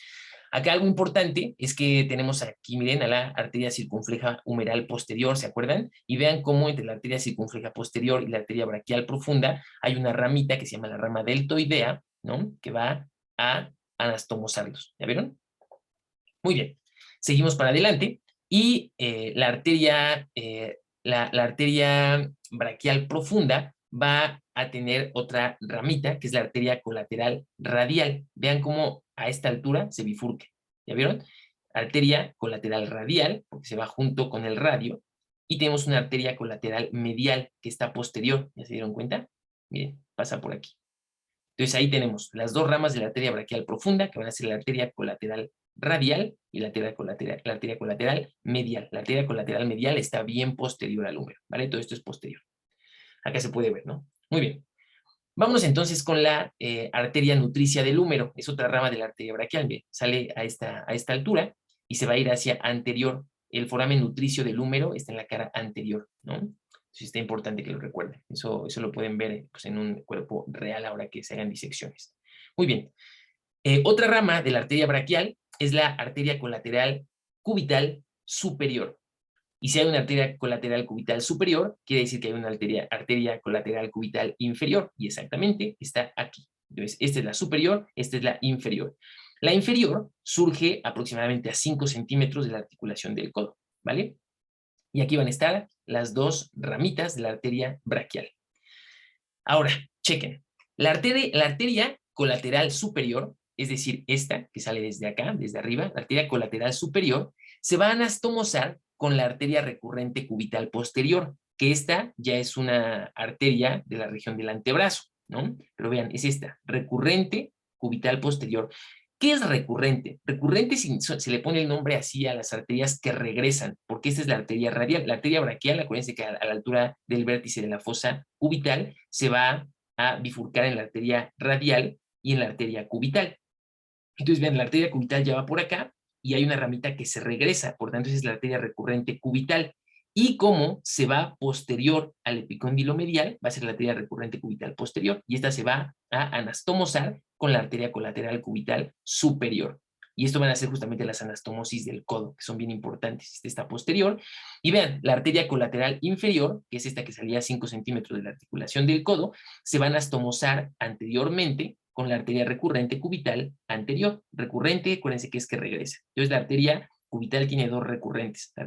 Acá algo importante es que tenemos aquí, miren, a la arteria circunfleja humeral posterior, ¿se acuerdan? Y vean cómo entre la arteria circunfleja posterior y la arteria braquial profunda hay una ramita que se llama la rama deltoidea, ¿no? Que va a anastomosarlos, ¿ya vieron? Muy bien, seguimos para adelante y la arteria braquial profunda va a tener otra ramita, que es la arteria colateral radial. Vean cómo a esta altura se bifurca, ¿ya vieron? Arteria colateral radial, porque se va junto con el radio, y tenemos una arteria colateral medial, que está posterior, ¿ya se dieron cuenta? Miren, pasa por aquí. Entonces ahí tenemos las dos ramas de la arteria braquial profunda, que van a ser la arteria colateral radial y la arteria colateral medial. La arteria colateral medial está bien posterior al húmero, ¿vale? Todo esto es posterior. Acá se puede ver, ¿no? Muy bien. Vámonos entonces con la arteria nutricia del húmero. Es otra rama de la arteria braquial. Bien, sale a esta altura y se va a ir hacia anterior. El foramen nutricio del húmero está en la cara anterior, ¿no? Entonces está importante que lo recuerden. Eso lo pueden ver pues, en un cuerpo real ahora que se hagan disecciones. Muy bien. Otra rama de la arteria braquial es la arteria colateral cubital superior. Y si hay una arteria colateral cubital superior, quiere decir que hay una arteria colateral cubital inferior, y exactamente está aquí. Entonces, esta es la superior, esta es la inferior. La inferior surge aproximadamente a 5 centímetros de la articulación del codo, ¿vale? Y aquí van a estar las dos ramitas de la arteria braquial. Ahora, chequen. La arteria colateral superior, es decir, esta que sale desde acá, desde arriba, la arteria colateral superior, se va a anastomosar con la arteria recurrente cubital posterior, que esta ya es una arteria de la región del antebrazo, ¿no? Pero vean, es esta, recurrente cubital posterior. ¿Qué es recurrente? Recurrente se le pone el nombre así a las arterias que regresan, porque esta es la arteria radial. La arteria braquial, acuérdense que a la altura del vértice de la fosa cubital se va a bifurcar en la arteria radial y en la arteria cubital. Entonces, vean, la arteria cubital ya va por acá y hay una ramita que se regresa, por tanto, esa es la arteria recurrente cubital. Y como se va posterior al epicóndilo medial, va a ser la arteria recurrente cubital posterior, y esta se va a anastomosar con la arteria colateral cubital superior. Y esto van a ser justamente las anastomosis del codo, que son bien importantes. Esta está posterior. Y vean, la arteria colateral inferior, que es esta que salía a 5 centímetros de la articulación del codo, se va a anastomosar anteriormente con la arteria recurrente cubital anterior. Recurrente, acuérdense que es que regresa. Entonces la arteria cubital tiene dos recurrentes. La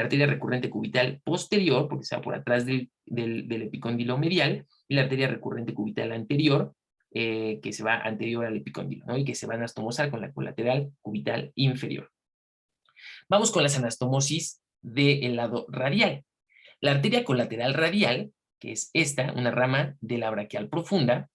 arteria recurrente cubital posterior, porque está por atrás del epicóndilo medial, y la arteria recurrente cubital anterior, que se va anterior al epicóndilo, ¿no? Y que se va a anastomosar con la colateral cubital inferior. Vamos con las anastomosis del lado radial. La arteria colateral radial, que es esta, una rama de la braquial profunda,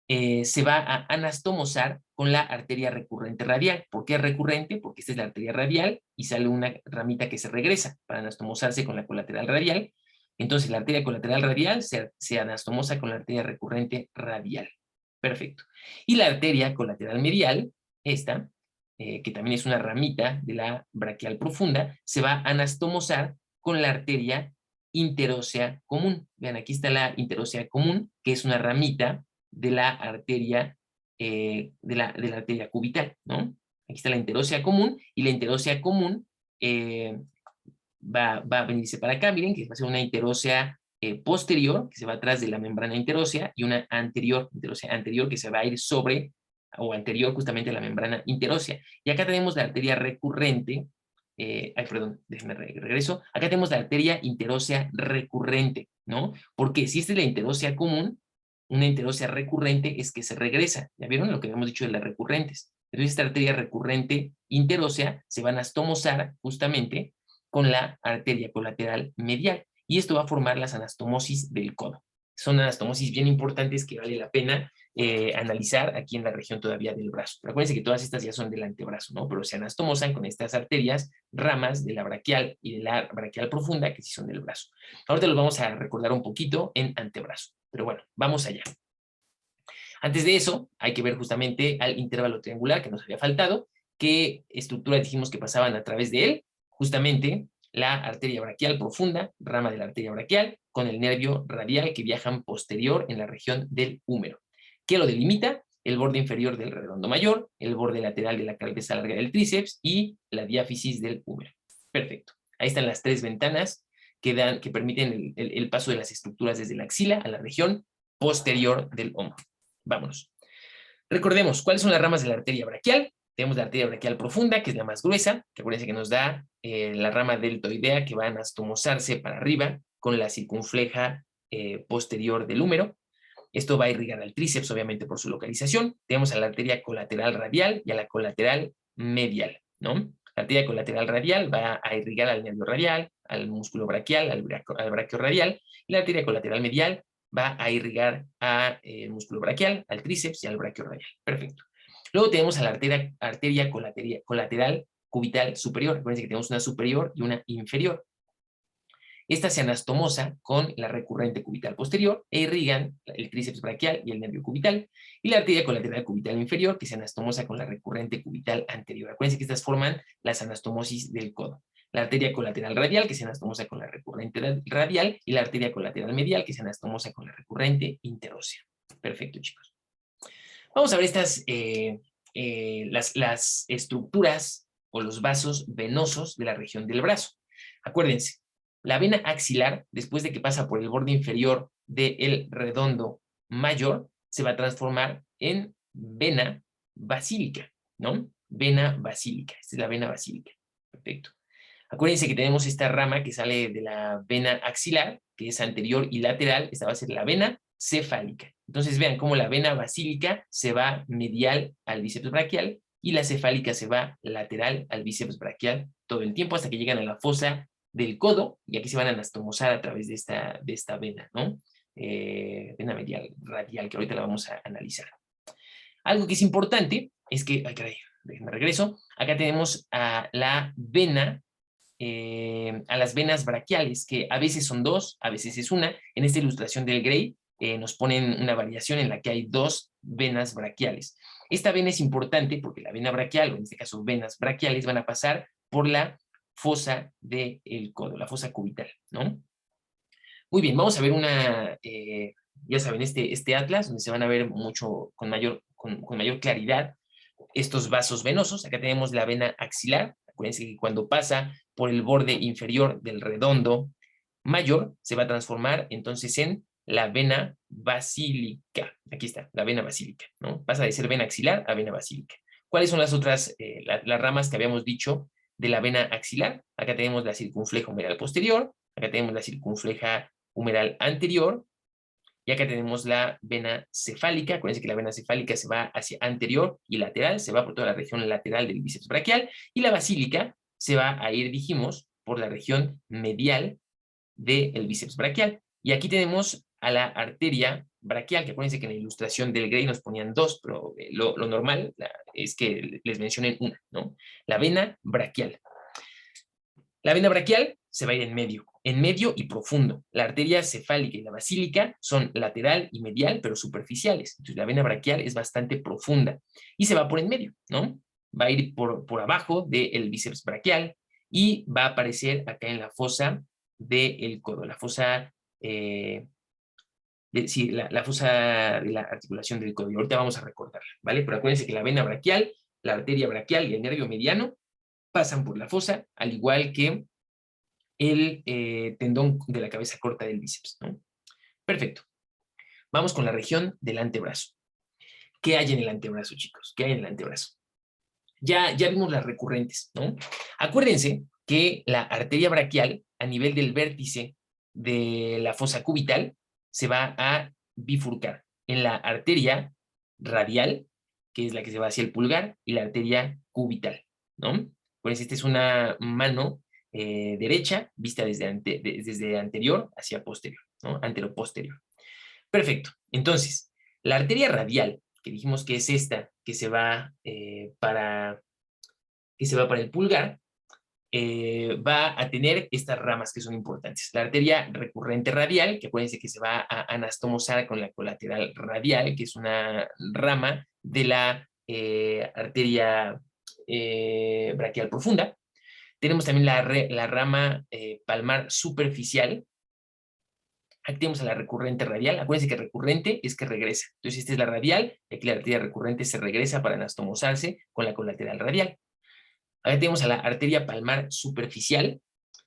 se va a anastomosar con la arteria recurrente radial. ¿Por qué recurrente? Porque esta es la arteria radial y sale una ramita que se regresa para anastomosarse con la colateral radial. Entonces la arteria colateral radial se anastomosa con la arteria recurrente radial. Perfecto. Y la arteria colateral medial, esta, que también es una ramita de la braquial profunda, se va a anastomosar con la arteria interósea común. Vean, aquí está la interósea común, que es una ramita de la arteria, de la arteria cubital, ¿no? Aquí está la interósea común, y la interósea común va a venirse para acá, miren, que va a ser una interósea posterior, que se va atrás de la membrana interósea, y una interósea anterior, que se va a ir sobre, o anterior justamente a la membrana interósea. Y acá tenemos la arteria recurrente, perdón, déjenme regreso. Acá tenemos la arteria interósea recurrente, ¿no? Porque si esta es la interósea común, una interósea recurrente es que se regresa. ¿Ya vieron lo que habíamos dicho de las recurrentes? Entonces esta arteria recurrente interósea se va a anastomosar justamente con la arteria colateral medial. Y esto va a formar las anastomosis del codo. Son anastomosis bien importantes que vale la pena analizar aquí en la región todavía del brazo. Pero acuérdense que todas estas ya son del antebrazo, ¿no? Pero se anastomosan con estas arterias, ramas de la braquial y de la braquial profunda, que sí son del brazo. Ahorita los vamos a recordar un poquito en antebrazo. Pero bueno, vamos allá. Antes de eso, hay que ver justamente al intervalo triangular que nos había faltado, ¿Qué estructuras dijimos que pasaban a través de él? Justamente la arteria braquial profunda, rama de la arteria braquial, con el nervio radial que viajan posterior en la región del húmero. ¿Qué lo delimita? El borde inferior del redondo mayor, el borde lateral de la cabeza larga del tríceps y la diáfisis del húmero. Perfecto. Ahí están las tres ventanas que permiten el paso de las estructuras desde la axila a la región posterior del hombro. Vámonos. Recordemos, ¿cuáles son las ramas de la arteria braquial? Tenemos la arteria braquial profunda, que es la más gruesa, que acuérdense que nos da la rama deltoidea que va a anastomosarse para arriba con la circunfleja posterior del húmero. Esto va a irrigar al tríceps, obviamente, por su localización. Tenemos a la arteria colateral radial y a la colateral medial, ¿no? La arteria colateral radial va a irrigar al nervio radial, al músculo braquial, al braquio radial, y la arteria colateral medial va a irrigar al músculo braquial, al tríceps y al braquio radial. Perfecto. Luego tenemos a la arteria colateral cubital superior. Recuerden que tenemos una superior y una inferior. Esta se anastomosa con la recurrente cubital posterior e irrigan el tríceps braquial y el nervio cubital, y la arteria colateral cubital inferior, que se anastomosa con la recurrente cubital anterior. Acuérdense que estas forman las anastomosis del codo. La arteria colateral radial, que se anastomosa con la recurrente radial, y la arteria colateral medial, que se anastomosa con la recurrente interósea. Perfecto, chicos. Vamos a ver las estructuras o los vasos venosos de la región del brazo. Acuérdense, la vena axilar, después de que pasa por el borde inferior del redondo mayor, se va a transformar en vena basílica, ¿no? Vena basílica. Esta es la vena basílica. Perfecto. Acuérdense que tenemos esta rama que sale de la vena axilar, que es anterior y lateral. Esta va a ser la vena cefálica. Entonces vean cómo la vena basílica se va medial al bíceps braquial y la cefálica se va lateral al bíceps braquial todo el tiempo hasta que llegan a la fosa del codo, y aquí se van a anastomosar a través de esta vena, ¿no? Vena medial radial, que ahorita la vamos a analizar. Algo que es importante es que, ay caray, déjenme regreso, acá tenemos a la vena, a las venas braquiales, que a veces son dos, a veces es una. En esta ilustración del Gray nos ponen una variación en la que hay dos venas braquiales. Esta vena es importante porque la vena braquial, o en este caso venas braquiales, van a pasar por la fosa del codo, la fosa cubital, ¿no? Muy bien, vamos a ver ya saben, este atlas, donde se van a ver mucho, con mayor claridad estos vasos venosos. Acá tenemos la vena axilar. Acuérdense que cuando pasa por el borde inferior del redondo mayor, se va a transformar entonces en la vena basílica. Aquí está, la vena basílica, ¿no? Pasa de ser vena axilar a vena basílica. ¿Cuáles son las otras, las ramas que habíamos dicho de la vena axilar? Acá tenemos la circunfleja humeral posterior, acá tenemos la circunfleja humeral anterior, y acá tenemos la vena cefálica. Acuérdense que la vena cefálica se va hacia anterior y lateral, se va por toda la región lateral del bíceps braquial, y la basílica se va a ir, dijimos, por la región medial del bíceps braquial. Y aquí tenemos a la arteria braquial, que acuérdense que en la ilustración del Gray nos ponían dos, pero lo normal es que les mencionen una, ¿no? La vena braquial. La vena braquial se va a ir en medio y profundo. La arteria cefálica y la basílica son lateral y medial, pero superficiales. Entonces la vena braquial es bastante profunda y se va por en medio, ¿no? Va a ir por abajo del bíceps braquial y va a aparecer acá en la fosa del codo, la fosa, la fosa de la articulación del codo. Y ahorita vamos a recordarla, ¿vale? Pero acuérdense que la vena braquial, la arteria braquial y el nervio mediano pasan por la fosa, al igual que el tendón de la cabeza corta del bíceps, ¿no? Perfecto. Vamos con la región del antebrazo. ¿Qué hay en el antebrazo, chicos? ¿Qué hay en el antebrazo? Ya vimos las recurrentes, ¿no? Acuérdense que la arteria braquial, a nivel del vértice de la fosa cubital, se va a bifurcar en la arteria radial, que es la que se va hacia el pulgar, y la arteria cubital, ¿no? Pues esta es una mano derecha vista desde anterior hacia posterior, ¿no? Antero-posterior. Perfecto. Entonces, la arteria radial, que dijimos que es esta, que se va para el pulgar, va a tener estas ramas que son importantes. La arteria recurrente radial, que acuérdense que se va a anastomosar con la colateral radial, que es una rama de la arteria braquial profunda. Tenemos también la rama palmar superficial. Aquí tenemos a la recurrente radial. Acuérdense que recurrente es que regresa. Entonces, esta es la radial, y aquí la arteria recurrente se regresa para anastomosarse con la colateral radial. Acá tenemos a la arteria palmar superficial.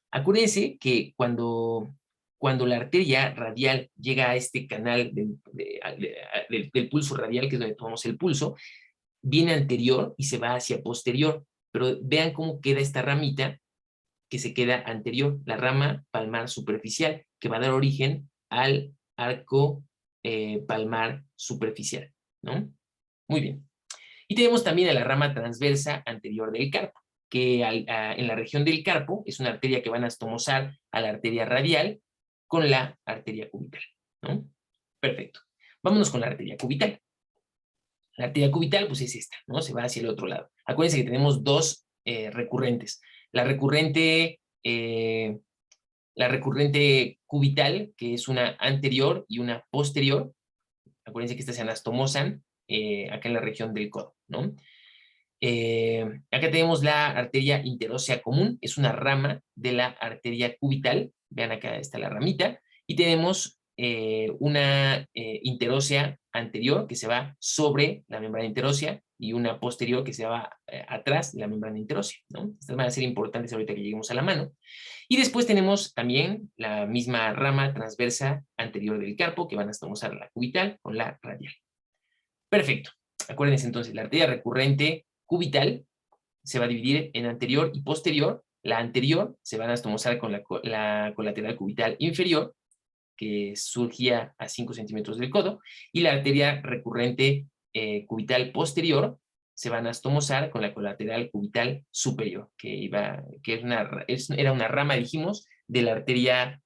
Acuérdense que cuando la arteria radial llega a este canal del pulso radial, que es donde tomamos el pulso, viene anterior y se va hacia posterior. Pero vean cómo queda esta ramita que se queda anterior, la rama palmar superficial, que va a dar origen al arco palmar superficial, ¿no? Muy bien. Y tenemos también a la rama transversa anterior del carpo, que en la región del carpo es una arteria que va a anastomosar a la arteria radial con la arteria cubital, ¿no? Perfecto. Vámonos con la arteria cubital. La arteria cubital, pues es esta, ¿no? Se va hacia el otro lado. Acuérdense que tenemos dos recurrentes. La recurrente cubital, que es una anterior y una posterior. Acuérdense que estas se anastomosan acá en la región del codo, ¿no? Acá tenemos la arteria interósea común, es una rama de la arteria cubital. Vean, acá está la ramita. Y tenemos una interósea anterior que se va sobre la membrana interósea y una posterior que se va atrás de la membrana interósea, ¿no? Estas van a ser importantes ahorita que lleguemos a la mano. Y después tenemos también la misma rama transversa anterior del carpo que van a anastomosar la cubital con la radial. Perfecto. Acuérdense entonces, la arteria recurrente cubital se va a dividir en anterior y posterior. La anterior se va a anastomosar con la colateral cubital inferior, que surgía a 5 centímetros del codo, y la arteria recurrente cubital posterior se va a anastomosar con la colateral cubital superior, que era una rama, dijimos, de la arteria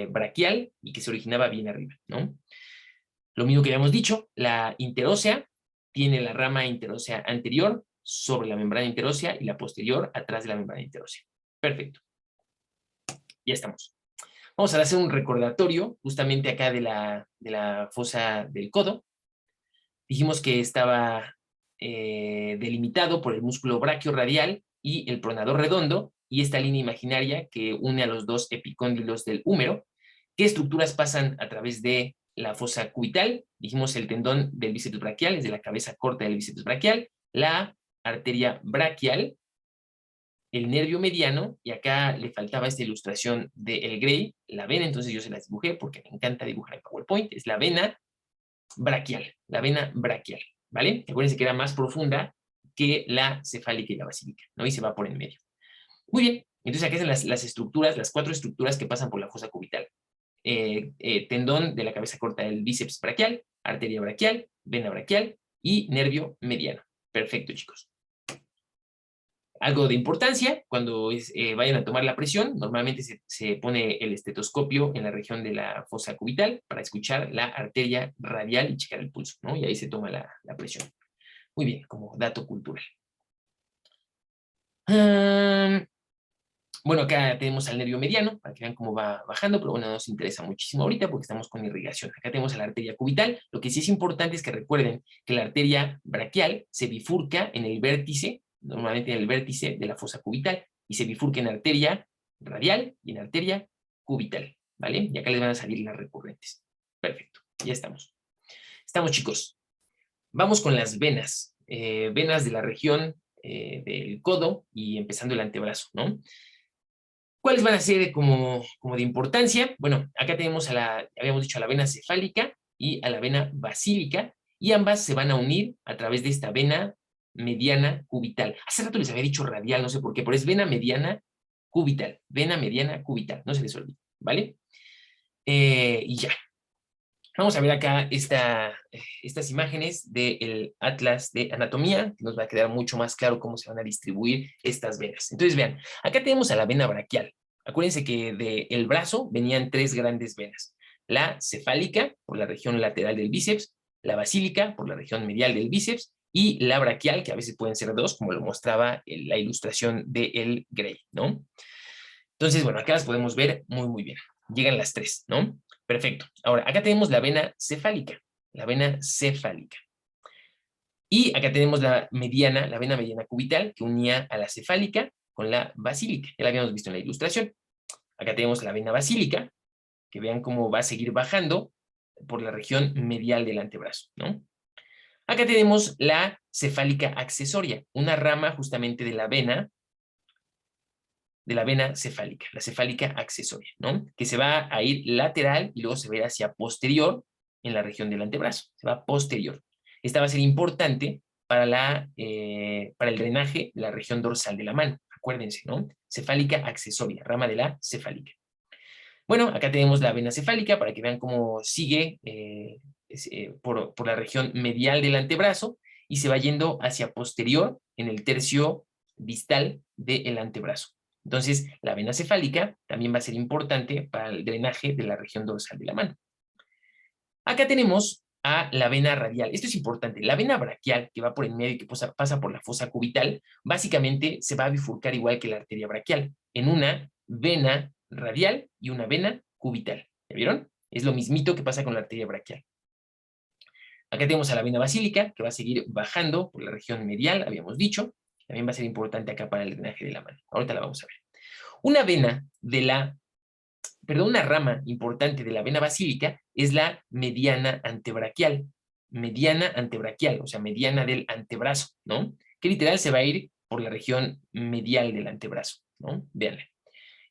braquial y que se originaba bien arriba, ¿no? Lo mismo que habíamos dicho, la interósea tiene la rama interósea anterior sobre la membrana interósea y la posterior atrás de la membrana interósea. Perfecto. Ya estamos. Vamos a hacer un recordatorio justamente acá de la fosa del codo. Dijimos que estaba delimitado por el músculo braquiorradial y el pronador redondo y esta línea imaginaria que une a los dos epicóndilos del húmero. ¿Qué estructuras pasan a través de la fosa cubital? Dijimos el tendón del bíceps braquial, es de la cabeza corta del bíceps braquial, la arteria braquial, el nervio mediano, y acá le faltaba esta ilustración del Gray, la vena, entonces yo se las dibujé porque me encanta dibujar en PowerPoint, es la vena braquial, ¿vale? Acuérdense que era más profunda que la cefálica y la basílica, ¿no? Y se va por en medio. Muy bien, entonces aquí están las estructuras, las 4 estructuras que pasan por la fosa cubital. Tendón de la cabeza corta del bíceps braquial, arteria braquial, vena braquial y nervio mediano. Perfecto, chicos. Algo de importancia, cuando vayan a tomar la presión, normalmente se pone el estetoscopio en la región de la fosa cubital para escuchar la arteria radial y checar el pulso, ¿no? Y ahí se toma la presión. Muy bien, como dato cultural. Bueno, acá tenemos al nervio mediano, para que vean cómo va bajando, pero bueno, no nos interesa muchísimo ahorita porque estamos con irrigación. Acá tenemos a la arteria cubital. Lo que sí es importante es que recuerden que la arteria braquial se bifurca en el vértice, normalmente en el vértice de la fosa cubital, y se bifurca en arteria radial y en arteria cubital, ¿vale? Y acá les van a salir las recurrentes. Perfecto, ya estamos. Estamos, chicos. Vamos con las venas. Venas de la región del codo y empezando el antebrazo, ¿no? ¿Cuáles van a ser como de importancia? Bueno, acá tenemos habíamos dicho, a la vena cefálica y a la vena basílica, y ambas se van a unir a través de esta vena mediana cubital. Hace rato les había dicho radial, no sé por qué, pero es vena mediana cubital, no se les olvide, ¿vale? Y ya. Vamos a ver acá estas imágenes del Atlas de Anatomía, que nos va a quedar mucho más claro cómo se van a distribuir estas venas. Entonces, vean, acá tenemos a la vena braquial. Acuérdense que del brazo venían 3 grandes venas. La cefálica, por la región lateral del bíceps, la basílica, por la región medial del bíceps, y la braquial, que a veces pueden ser 2, como lo mostraba la ilustración del Gray, ¿no? Entonces, bueno, acá las podemos ver muy, muy bien. Llegan las 3, ¿no? Perfecto. Ahora, acá tenemos la vena cefálica. La vena cefálica. Y acá tenemos la mediana, la vena mediana cubital, que unía a la cefálica con la basílica. Ya la habíamos visto en la ilustración. Acá tenemos la vena basílica, que vean cómo va a seguir bajando por la región medial del antebrazo, ¿no? Acá tenemos la cefálica accesoria, una rama justamente de la vena cefálica, la cefálica accesoria, ¿no? Que se va a ir lateral y luego se va a ir hacia posterior en la región del antebrazo, se va posterior. Esta va a ser importante para el drenaje de la región dorsal de la mano, acuérdense, ¿no? Cefálica accesoria, rama de la cefálica. Bueno, acá tenemos la vena cefálica para que vean cómo sigue por la región medial del antebrazo y se va yendo hacia posterior en el tercio distal del antebrazo. Entonces, la vena cefálica también va a ser importante para el drenaje de la región dorsal de la mano. Acá tenemos a la vena radial. Esto es importante. La vena braquial, que va por el medio y que pasa por la fosa cubital, básicamente se va a bifurcar igual que la arteria braquial, en una vena radial y una vena cubital. ¿Ya vieron? Es lo mismito que pasa con la arteria braquial. Acá tenemos a la vena basílica, que va a seguir bajando por la región medial, habíamos dicho. También va a ser importante acá para el drenaje de la mano. Ahorita la vamos a ver. Una vena una rama importante de la vena basílica es la mediana antebraquial. Mediana antebraquial, o sea, mediana del antebrazo, ¿no? Que literal se va a ir por la región medial del antebrazo, ¿no? Véanla.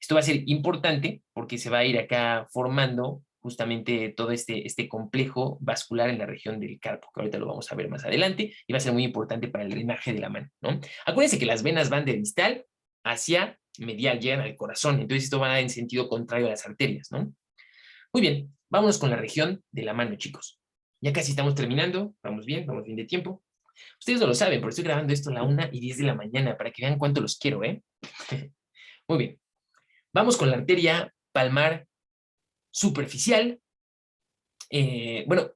Esto va a ser importante porque se va a ir acá formando justamente todo este complejo vascular en la región del carpo, que ahorita lo vamos a ver más adelante, y va a ser muy importante para el drenaje de la mano, ¿no? Acuérdense que las venas van de distal hacia medial, llegan al corazón, entonces esto va en sentido contrario a las arterias, ¿no? Muy bien, vámonos con la región de la mano, chicos. Ya casi estamos terminando, vamos bien de tiempo. Ustedes no lo saben, pero estoy grabando esto a la 1:10 de la mañana para que vean cuánto los quiero, ¿eh? Muy bien. Vamos con la arteria palmar superficial. Bueno,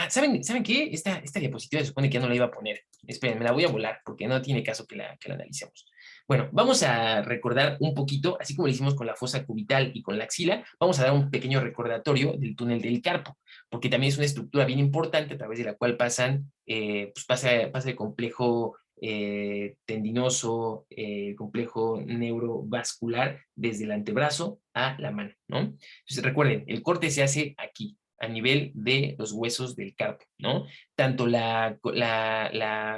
¿saben qué? Esta diapositiva se supone que ya no la iba a poner. Esperen, me la voy a volar porque no tiene caso que la analicemos. Bueno, vamos a recordar un poquito, así como lo hicimos con la fosa cubital y con la axila, vamos a dar un pequeño recordatorio del túnel del carpo, porque también es una estructura bien importante a través de la cual pasa el complejo tendinoso, complejo neurovascular desde el antebrazo a la mano, ¿no? Entonces recuerden, el corte se hace aquí, a nivel de los huesos del carpo, ¿no? Tanto la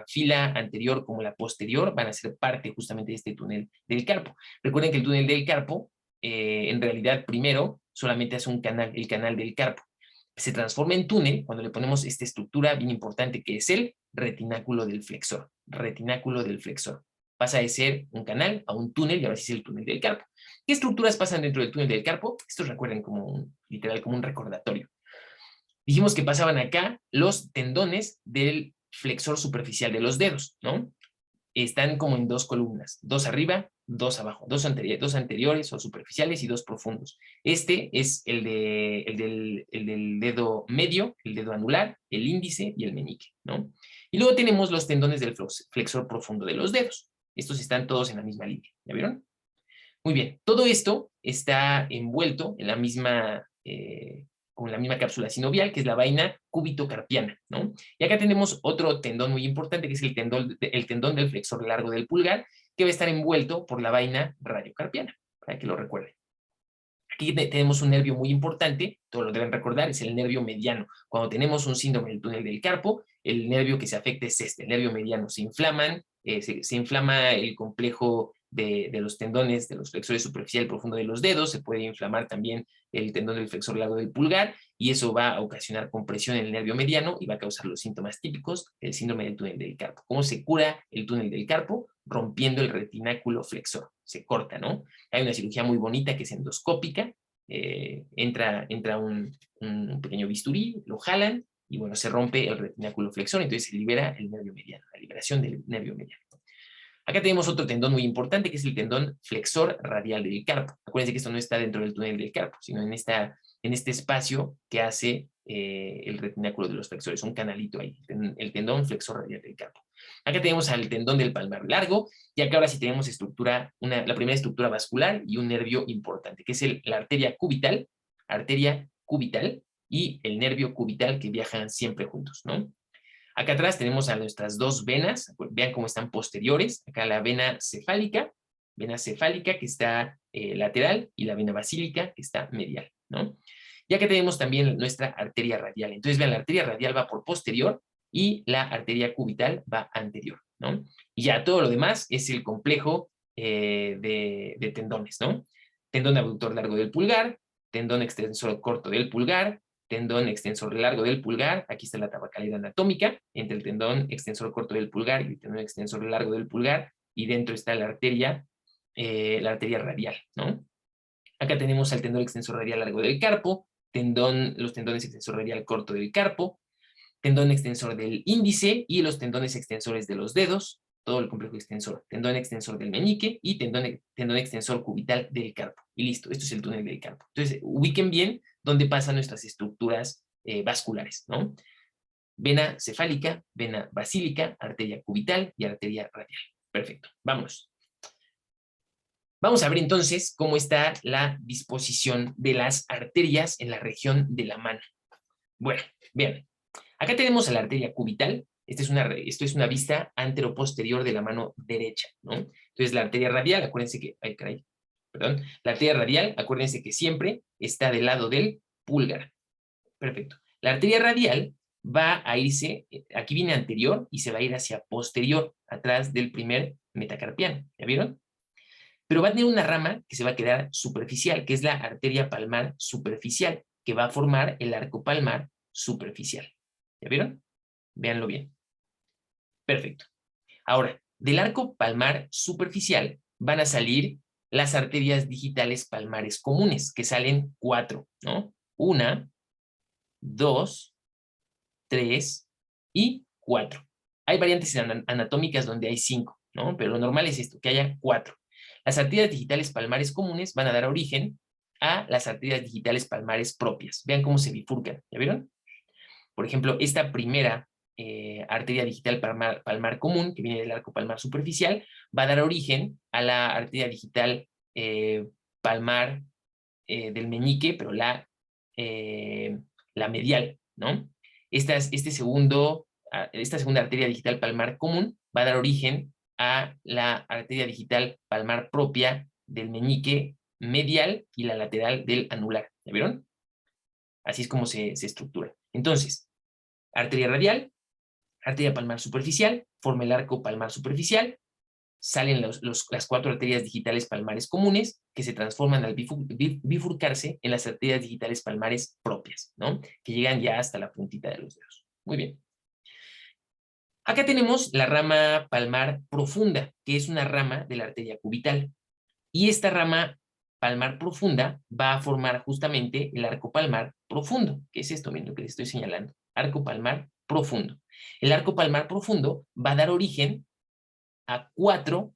fila anterior como la posterior van a ser parte justamente de este túnel del carpo. Recuerden que el túnel del carpo, en realidad, primero, solamente hace el canal del carpo. Se transforma en túnel cuando le ponemos esta estructura bien importante que es el retináculo del flexor. Retináculo del flexor. Pasa de ser un canal a un túnel y ahora sí es el túnel del carpo. ¿Qué estructuras pasan dentro del túnel del carpo? Estos recuerden literal como un recordatorio. Dijimos que pasaban acá los tendones del flexor superficial de los dedos, ¿no? Están como en dos columnas, dos arriba, dos abajo, dos anteriores o superficiales y dos profundos. Este es el del dedo medio, el dedo anular, el índice y el meñique, ¿no? Y luego tenemos los tendones del flexor profundo de los dedos. Estos están todos en la misma línea, ¿ya vieron? Muy bien, todo esto está envuelto en con la misma cápsula sinovial, que es la vaina cúbito-carpiana, ¿no? Y acá tenemos otro tendón muy importante, que es el tendón del flexor largo del pulgar, que va a estar envuelto por la vaina radiocarpiana, para que lo recuerden. Aquí tenemos un nervio muy importante, todos lo deben recordar, es el nervio mediano. Cuando tenemos un síndrome del túnel del carpo, el nervio que se afecta es el nervio mediano. Se inflama el complejo de los tendones de los flexores superficial y profundo de los dedos, se puede inflamar también el tendón del flexor largo del pulgar, y eso va a ocasionar compresión en el nervio mediano y va a causar los síntomas típicos del síndrome del túnel del carpo. ¿Cómo se cura el túnel del carpo? Rompiendo el retináculo flexor. Se corta, ¿no? Hay una cirugía muy bonita que es endoscópica, entra un pequeño bisturí, lo jalan y bueno, se rompe el retináculo flexor, entonces se libera el nervio mediano, la liberación del nervio mediano. Acá tenemos otro tendón muy importante que es el tendón flexor radial del carpo. Acuérdense que esto no está dentro del túnel del carpo, sino en este espacio que hace el retináculo de los flexores, un canalito ahí, el tendón flexor radial del carpo. Acá tenemos al tendón del palmar largo, y acá ahora sí tenemos la primera estructura vascular y un nervio importante, que es la arteria cubital y el nervio cubital que viajan siempre juntos, ¿no? Acá atrás tenemos a nuestras dos venas, vean cómo están posteriores, acá la vena cefálica que está lateral y la vena basílica que está medial, ¿no? Y acá tenemos también nuestra arteria radial. Entonces vean, la arteria radial va por posterior y la arteria cubital va anterior, ¿no? Y ya todo lo demás es el complejo de tendones, ¿no? Tendón abductor largo del pulgar, tendón extensor corto del pulgar, tendón extensor largo del pulgar, aquí está la tabacalera anatómica, entre el tendón extensor corto del pulgar y el tendón extensor largo del pulgar, y dentro está la arteria radial, ¿no? Acá tenemos al tendón extensor radial largo del carpo, los tendones extensor radial corto del carpo, tendón extensor del índice y los tendones extensores de los dedos, todo el complejo extensor, tendón extensor del meñique y tendón extensor cubital del carpo. Y listo, esto es el túnel del carpo. Entonces, ubiquen bien dónde pasan nuestras estructuras vasculares, ¿no? Vena cefálica, vena basílica, arteria cubital y arteria radial. Perfecto, vámonos. Vamos a ver entonces cómo está la disposición de las arterias en la región de la mano. Bueno, bien. Acá tenemos a la arteria cubital. Esto es una vista anteroposterior de la mano derecha, ¿no? Entonces, la arteria radial, acuérdense que... Ay, caray, perdón. La arteria radial, acuérdense que siempre está del lado del pulgar. Perfecto. La arteria radial va a irse, aquí viene anterior y se va a ir hacia posterior, atrás del primer metacarpiano. ¿Ya vieron? Pero va a tener una rama que se va a quedar superficial, que es la arteria palmar superficial, que va a formar el arco palmar superficial. ¿Ya vieron? Véanlo bien. Perfecto. Ahora, del arco palmar superficial van a salir las arterias digitales palmares comunes, que salen 4, ¿no? 1, 2, 3 y 4. Hay variantes anatómicas donde hay 5, ¿no? Pero lo normal es esto, que haya 4. Las arterias digitales palmares comunes van a dar origen a las arterias digitales palmares propias. Vean cómo se bifurcan, ¿ya vieron? Por ejemplo, esta primera arteria digital palmar común, que viene del arco palmar superficial, va a dar origen a la arteria digital palmar del meñique, pero la medial, ¿no? Esta segunda arteria digital palmar común va a dar origen a la arteria digital palmar propia del meñique medial y la lateral del anular. ¿Ya vieron? Así es como se estructura. Entonces, arteria radial, arteria palmar superficial, forma el arco palmar superficial, salen las 4 arterias digitales palmares comunes que se transforman al bifurcarse en las arterias digitales palmares propias, ¿no? Que llegan ya hasta la puntita de los dedos. Muy bien. Acá tenemos la rama palmar profunda, que es una rama de la arteria cubital. Y esta rama palmar profunda va a formar justamente el arco palmar profundo, que es esto mismo que les estoy señalando, arco palmar profundo. El arco palmar profundo va a dar origen a 4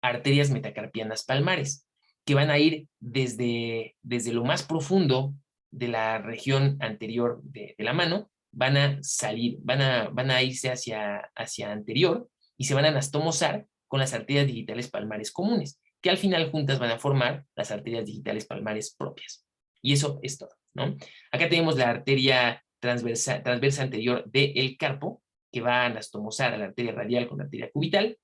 arterias metacarpianas palmares, que van a ir desde lo más profundo de la región anterior de la mano, van a salir, van a irse hacia anterior y se van a anastomosar con las arterias digitales palmares comunes, que al final juntas van a formar las arterias digitales palmares propias. Y eso es todo, ¿no? Acá tenemos la arteria transversa anterior del carpo, que va a anastomosar a la arteria radial con la arteria cubital.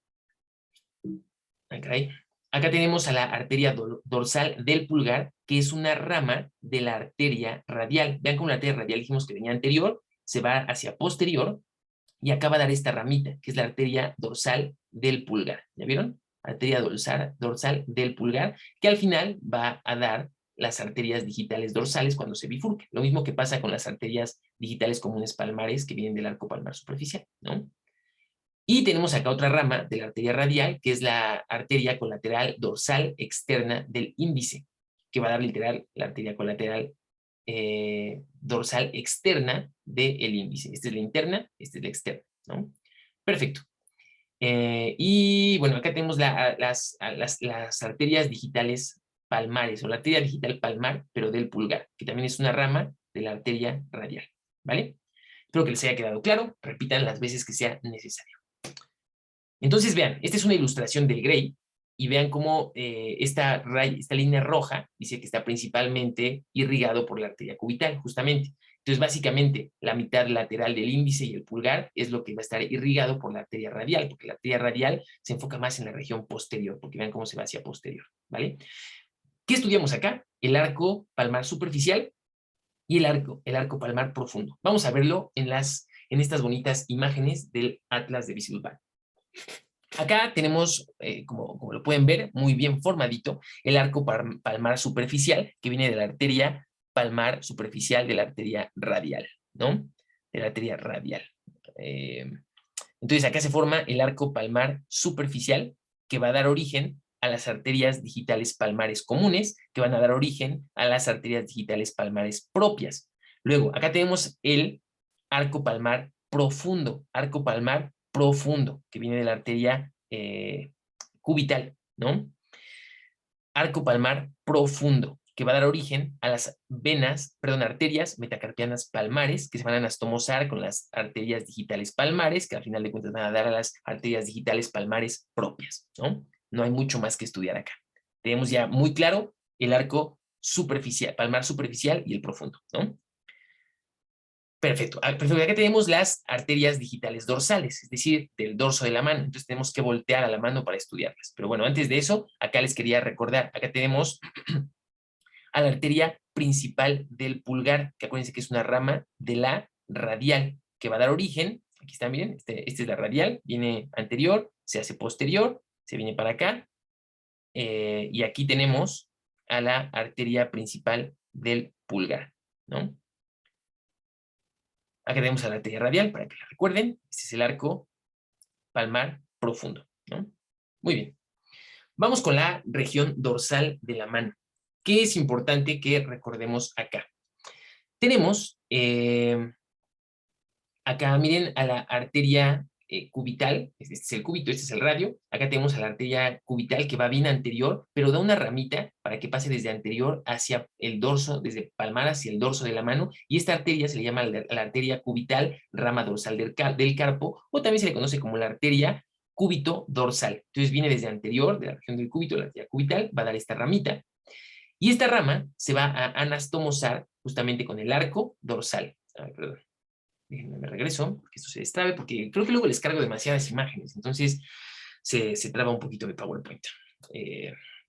Acá tenemos a la arteria dorsal del pulgar, que es una rama de la arteria radial. Vean cómo la arteria radial dijimos que venía anterior, se va hacia posterior, y acaba de dar esta ramita, que es la arteria dorsal del pulgar. ¿Ya vieron? Arteria dorsal del pulgar, que al final va a dar las arterias digitales dorsales cuando se bifurque. Lo mismo que pasa con las arterias digitales comunes palmares que vienen del arco palmar superficial, ¿no? Y tenemos acá otra rama de la arteria radial, que es la arteria colateral dorsal externa del índice, que va a dar literal la arteria colateral dorsal externa del índice. Esta es la interna, esta es la externa, ¿no? Perfecto. Y bueno, acá tenemos las arterias digitales palmares, o la arteria digital palmar, pero del pulgar, que también es una rama de la arteria radial, ¿vale? Espero que les haya quedado claro. Repitan las veces que sea necesario. Entonces vean, esta es una ilustración del Gray y vean cómo esta línea roja dice que está principalmente irrigado por la arteria cubital, justamente. Entonces, básicamente, la mitad lateral del índice y el pulgar es lo que va a estar irrigado por la arteria radial, porque la arteria radial se enfoca más en la región posterior, porque vean cómo se va hacia posterior, ¿vale? ¿Qué estudiamos acá? El arco palmar superficial y el arco palmar profundo. Vamos a verlo en estas bonitas imágenes del Atlas de Visibilidad. Acá tenemos, como lo pueden ver, muy bien formadito, el arco palmar superficial, que viene de la arteria palmar superficial de la arteria radial, ¿no? De la arteria radial. Entonces acá se forma el arco palmar superficial, que va a dar origen a las arterias digitales palmares comunes, que van a dar origen a las arterias digitales palmares propias. Luego, acá tenemos el arco palmar profundo, que viene de la arteria cubital, ¿no? Arco palmar profundo, que va a dar origen a las arterias metacarpianas palmares, que se van a anastomosar con las arterias digitales palmares, que al final de cuentas van a dar a las arterias digitales palmares propias, ¿no? No hay mucho más que estudiar acá. Tenemos ya muy claro el arco superficial, palmar superficial y el profundo, ¿no? Perfecto. Perfecto. Acá tenemos las arterias digitales dorsales, es decir, del dorso de la mano. Entonces tenemos que voltear a la mano para estudiarlas. Pero bueno, antes de eso, acá les quería recordar, acá tenemos a la arteria principal del pulgar, que acuérdense que es una rama de la radial, que va a dar origen, aquí está, miren, este es la radial, viene anterior, se hace posterior, se viene para acá, y aquí tenemos a la arteria principal del pulgar, ¿no? Acá tenemos a la arteria radial, para que la recuerden. Este es el arco palmar profundo, ¿no? Muy bien. Vamos con la región dorsal de la mano. ¿Qué es importante que recordemos acá? Tenemos acá, miren, a la arteria cubital. Este es el cúbito, este es el radio. Acá tenemos a la arteria cubital que va bien anterior, pero da una ramita para que pase desde anterior hacia el dorso, desde palmar hacia el dorso de la mano, y esta arteria se le llama la arteria cubital, rama dorsal del carpo, o también se le conoce como la arteria cúbito dorsal. Entonces viene desde anterior, de la región del cúbito, la arteria cubital, va a dar esta ramita, y esta rama se va a anastomosar justamente con el arco dorsal. Ay, perdón. Déjenme me regreso, porque esto se destrabe, porque creo que luego les cargo demasiadas imágenes, entonces se traba un poquito mi PowerPoint.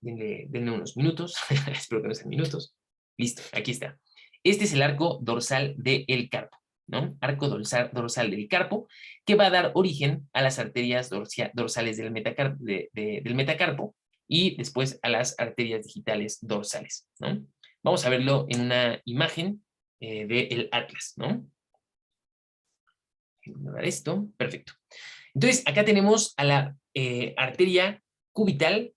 Denle unos minutos, espero que no sean minutos. Listo, aquí está. Este es el arco dorsal del carpo, ¿no? Arco dorsal del carpo, que va a dar origen a las arterias dorsales del metacarpo y después a las arterias digitales dorsales, ¿no? Vamos a verlo en una imagen del atlas, ¿no? Dar esto, perfecto. Entonces, acá tenemos a la arteria cubital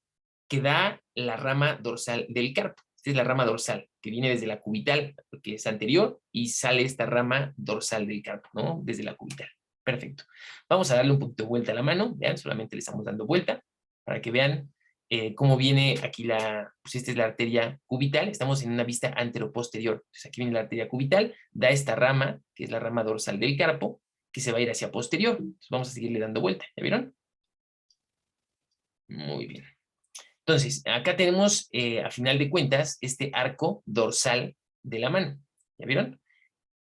que da la rama dorsal del carpo. Esta es la rama dorsal, que viene desde la cubital, que es anterior, y sale esta rama dorsal del carpo, ¿no? Desde la cubital. Perfecto. Vamos a darle un poquito de vuelta a la mano, vean, solamente le estamos dando vuelta, para que vean cómo viene aquí pues esta es la arteria cubital, estamos en una vista anteroposterior. Entonces aquí viene la arteria cubital, da esta rama, que es la rama dorsal del carpo, que se va a ir hacia posterior. Entonces vamos a seguirle dando vuelta, ¿ya vieron? Muy bien. Entonces, acá tenemos, a final de cuentas, este arco dorsal de la mano, ¿ya vieron?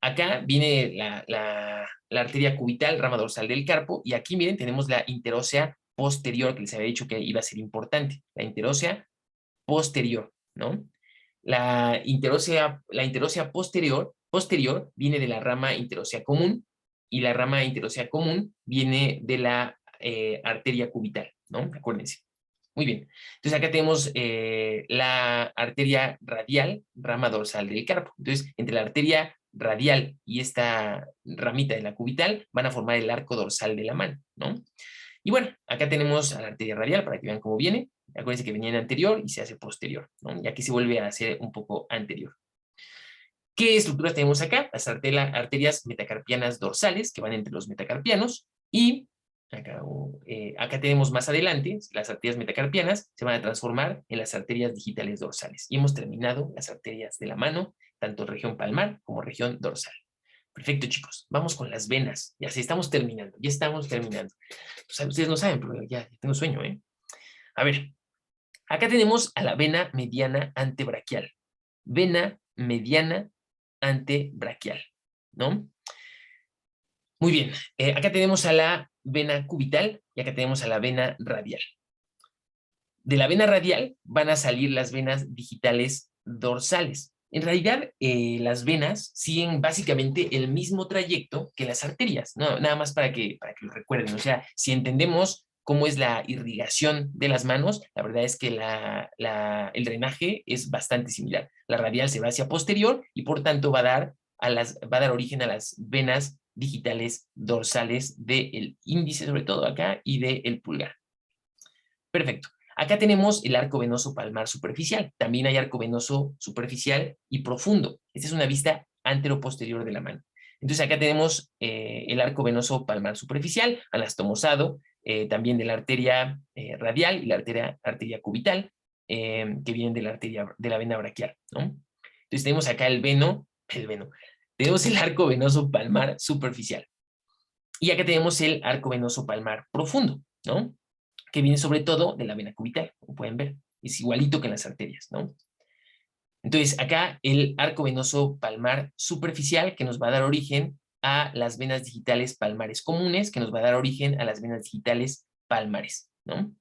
Acá viene la arteria cubital, rama dorsal del carpo, y aquí, miren, tenemos la interósea posterior, que les había dicho que iba a ser importante, la interósea posterior, ¿no? La interósea posterior viene de la rama interósea común, y la rama interósea común viene de la arteria cubital, ¿no? Acuérdense. Muy bien. Entonces acá tenemos la arteria radial, rama dorsal del carpo. Entonces, entre la arteria radial y esta ramita de la cubital van a formar el arco dorsal de la mano, ¿no? Y bueno, acá tenemos a la arteria radial para que vean cómo viene. Acuérdense que venía en anterior y se hace posterior, ¿no? Y aquí se vuelve a hacer un poco anterior. ¿Qué estructuras tenemos acá? Las arterias metacarpianas dorsales, que van entre los metacarpianos, y acá tenemos más adelante, las arterias metacarpianas se van a transformar en las arterias digitales dorsales. Y hemos terminado las arterias de la mano, tanto región palmar como región dorsal. Perfecto, chicos. Vamos con las venas. Ya sí, estamos terminando, ya estamos terminando. O sea, ustedes no saben, pero ya tengo sueño, ¿eh? A ver, acá tenemos a la vena mediana antebraquial. Vena mediana antebraquial. ¿no? Muy bien, acá tenemos a la vena cubital y acá tenemos a la vena radial. De la vena radial van a salir las venas digitales dorsales. En realidad, las venas siguen básicamente el mismo trayecto que las arterias, ¿no? Nada más para que lo recuerden. O sea, si entendemos cómo es la irrigación de las manos, la verdad es que el drenaje es bastante similar. La radial se va hacia posterior y por tanto va a dar origen a las venas digitales dorsales del índice, sobre todo acá, y del pulgar. Perfecto. Acá tenemos el arco venoso palmar superficial. También hay arco venoso superficial y profundo. Esta es una vista anteroposterior de la mano. Entonces acá tenemos el arco venoso palmar superficial, anastomosado, también de la arteria radial y la arteria cubital, que vienen de la vena braquial, ¿no? Entonces tenemos acá tenemos el arco venoso palmar superficial. Y acá tenemos el arco venoso palmar profundo, ¿no? Que viene sobre todo de la vena cubital, como pueden ver. Es igualito que en las arterias, ¿no? Entonces, acá el arco venoso palmar superficial, que nos va a dar origen a las venas digitales palmares comunes, que nos va a dar origen a las venas digitales palmares, ¿no?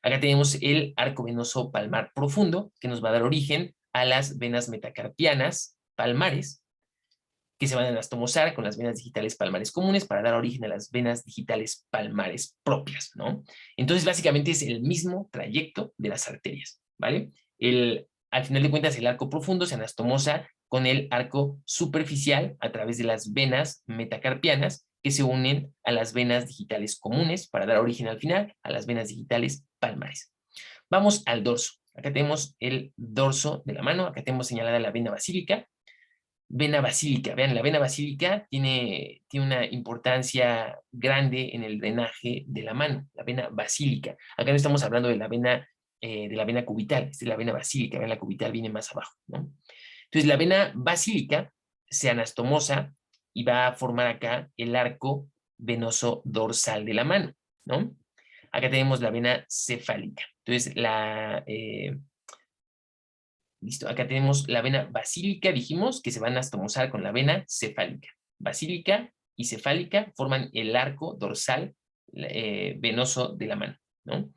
Acá tenemos el arco venoso palmar profundo, que nos va a dar origen a las venas metacarpianas palmares, que se van a anastomosar con las venas digitales palmares comunes para dar origen a las venas digitales palmares propias, ¿no? Entonces, básicamente es el mismo trayecto de las arterias, ¿vale? Al final de cuentas, el arco profundo se anastomosa con el arco superficial a través de las venas metacarpianas que se unen a las venas digitales comunes para dar origen al final a las venas digitales palmares. Vamos al dorso. Acá tenemos el dorso de la mano, acá tenemos señalada la vena basílica. Vena basílica, vean, la vena basílica tiene una importancia grande en el drenaje de la mano, la vena basílica. Acá no estamos hablando de la vena cubital, esta es la vena basílica, vean, la cubital viene más abajo, ¿no? Entonces la vena basílica se anastomosa y va a formar acá el arco venoso dorsal de la mano, ¿no? Acá tenemos la vena cefálica. Entonces listo, acá tenemos la vena basílica, dijimos, que se van a anastomosar con la vena cefálica. Basílica y cefálica forman el arco dorsal venoso de la mano, ¿no?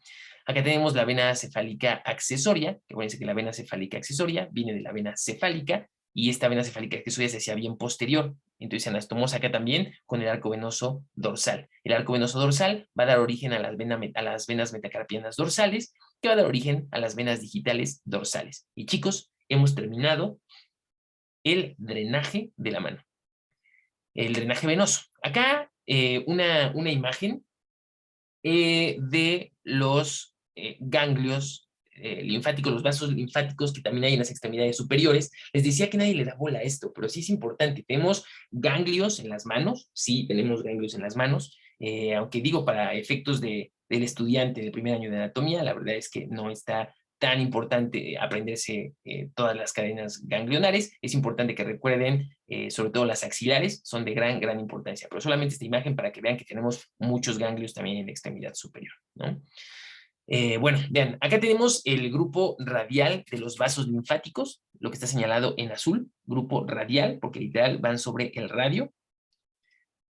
Acá tenemos la vena cefálica accesoria, que acuérdense que la vena cefálica accesoria viene de la vena cefálica, y esta vena cefálica accesoria se hacía bien posterior, entonces se anastomosa acá también con el arco venoso dorsal. El arco venoso dorsal va a dar origen a las venas metacarpianas dorsales, que va a dar origen a las venas digitales dorsales. Y chicos, hemos terminado el drenaje de la mano. El drenaje venoso. Acá una imagen de los ganglios linfáticos, los vasos linfáticos que también hay en las extremidades superiores. Les decía que nadie le da bola a esto, pero sí es importante. Tenemos ganglios en las manos, sí, tenemos ganglios en las manos, aunque digo, para efectos del estudiante de primer año de anatomía, la verdad es que no está tan importante aprenderse todas las cadenas ganglionares. Es importante que recuerden, sobre todo las axilares, son de gran importancia, pero solamente esta imagen para que vean que tenemos muchos ganglios también en la extremidad superior, ¿no? Bueno, vean, acá tenemos el grupo radial de los vasos linfáticos, lo que está señalado en azul, grupo radial, porque literal van sobre el radio.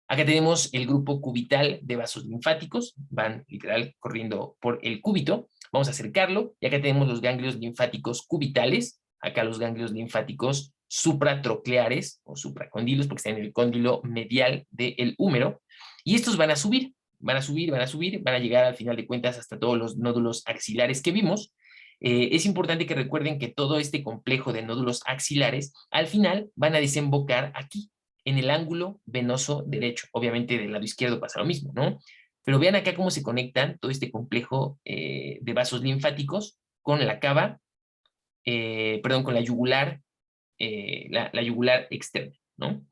Acá tenemos el grupo cubital de vasos linfáticos, van literal corriendo por el cúbito. Vamos a acercarlo, y acá tenemos los ganglios linfáticos cubitales, acá los ganglios linfáticos supratrocleares o supracondilos, porque están en el cóndilo medial del húmero, y estos van a subir, van a subir, van a subir, van a llegar al final de cuentas hasta todos los nódulos axilares que vimos. Es importante que recuerden que todo este complejo de nódulos axilares al final van a desembocar aquí, en el ángulo venoso derecho. Obviamente del lado izquierdo pasa lo mismo, ¿no? Pero vean acá cómo se conectan todo este complejo de vasos linfáticos con la cava, perdón, con la yugular, la yugular externa, ¿no?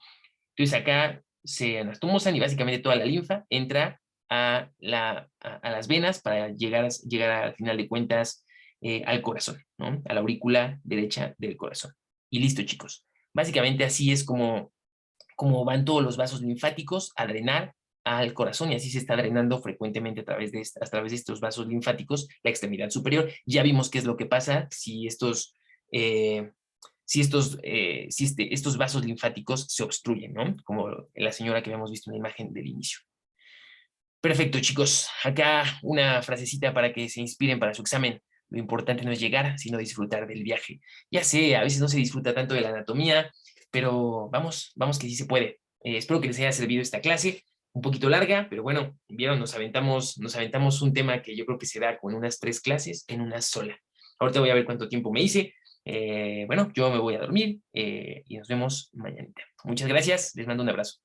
Entonces acá se anastomosan y básicamente toda la linfa entra a las venas para llegar al final de cuentas al corazón, ¿no? A la aurícula derecha del corazón. Y listo, chicos. Básicamente así es como van todos los vasos linfáticos a drenar al corazón, y así se está drenando frecuentemente a través de estos vasos linfáticos la extremidad superior. Ya vimos qué es lo que pasa si estos estos vasos linfáticos se obstruyen, ¿no? Como la señora que habíamos visto en la imagen del inicio. Perfecto, chicos. Acá una frasecita para que se inspiren para su examen. Lo importante no es llegar, sino disfrutar del viaje. Ya sé, a veces no se disfruta tanto de la anatomía, pero vamos, vamos que sí se puede. Espero que les haya servido esta clase, un poquito larga, pero bueno, vieron, nos aventamos un tema que yo creo que se da con unas 3 clases en una sola. Ahorita voy a ver cuánto tiempo me hice. Bueno, yo me voy a dormir y nos vemos mañana. Muchas gracias, les mando un abrazo.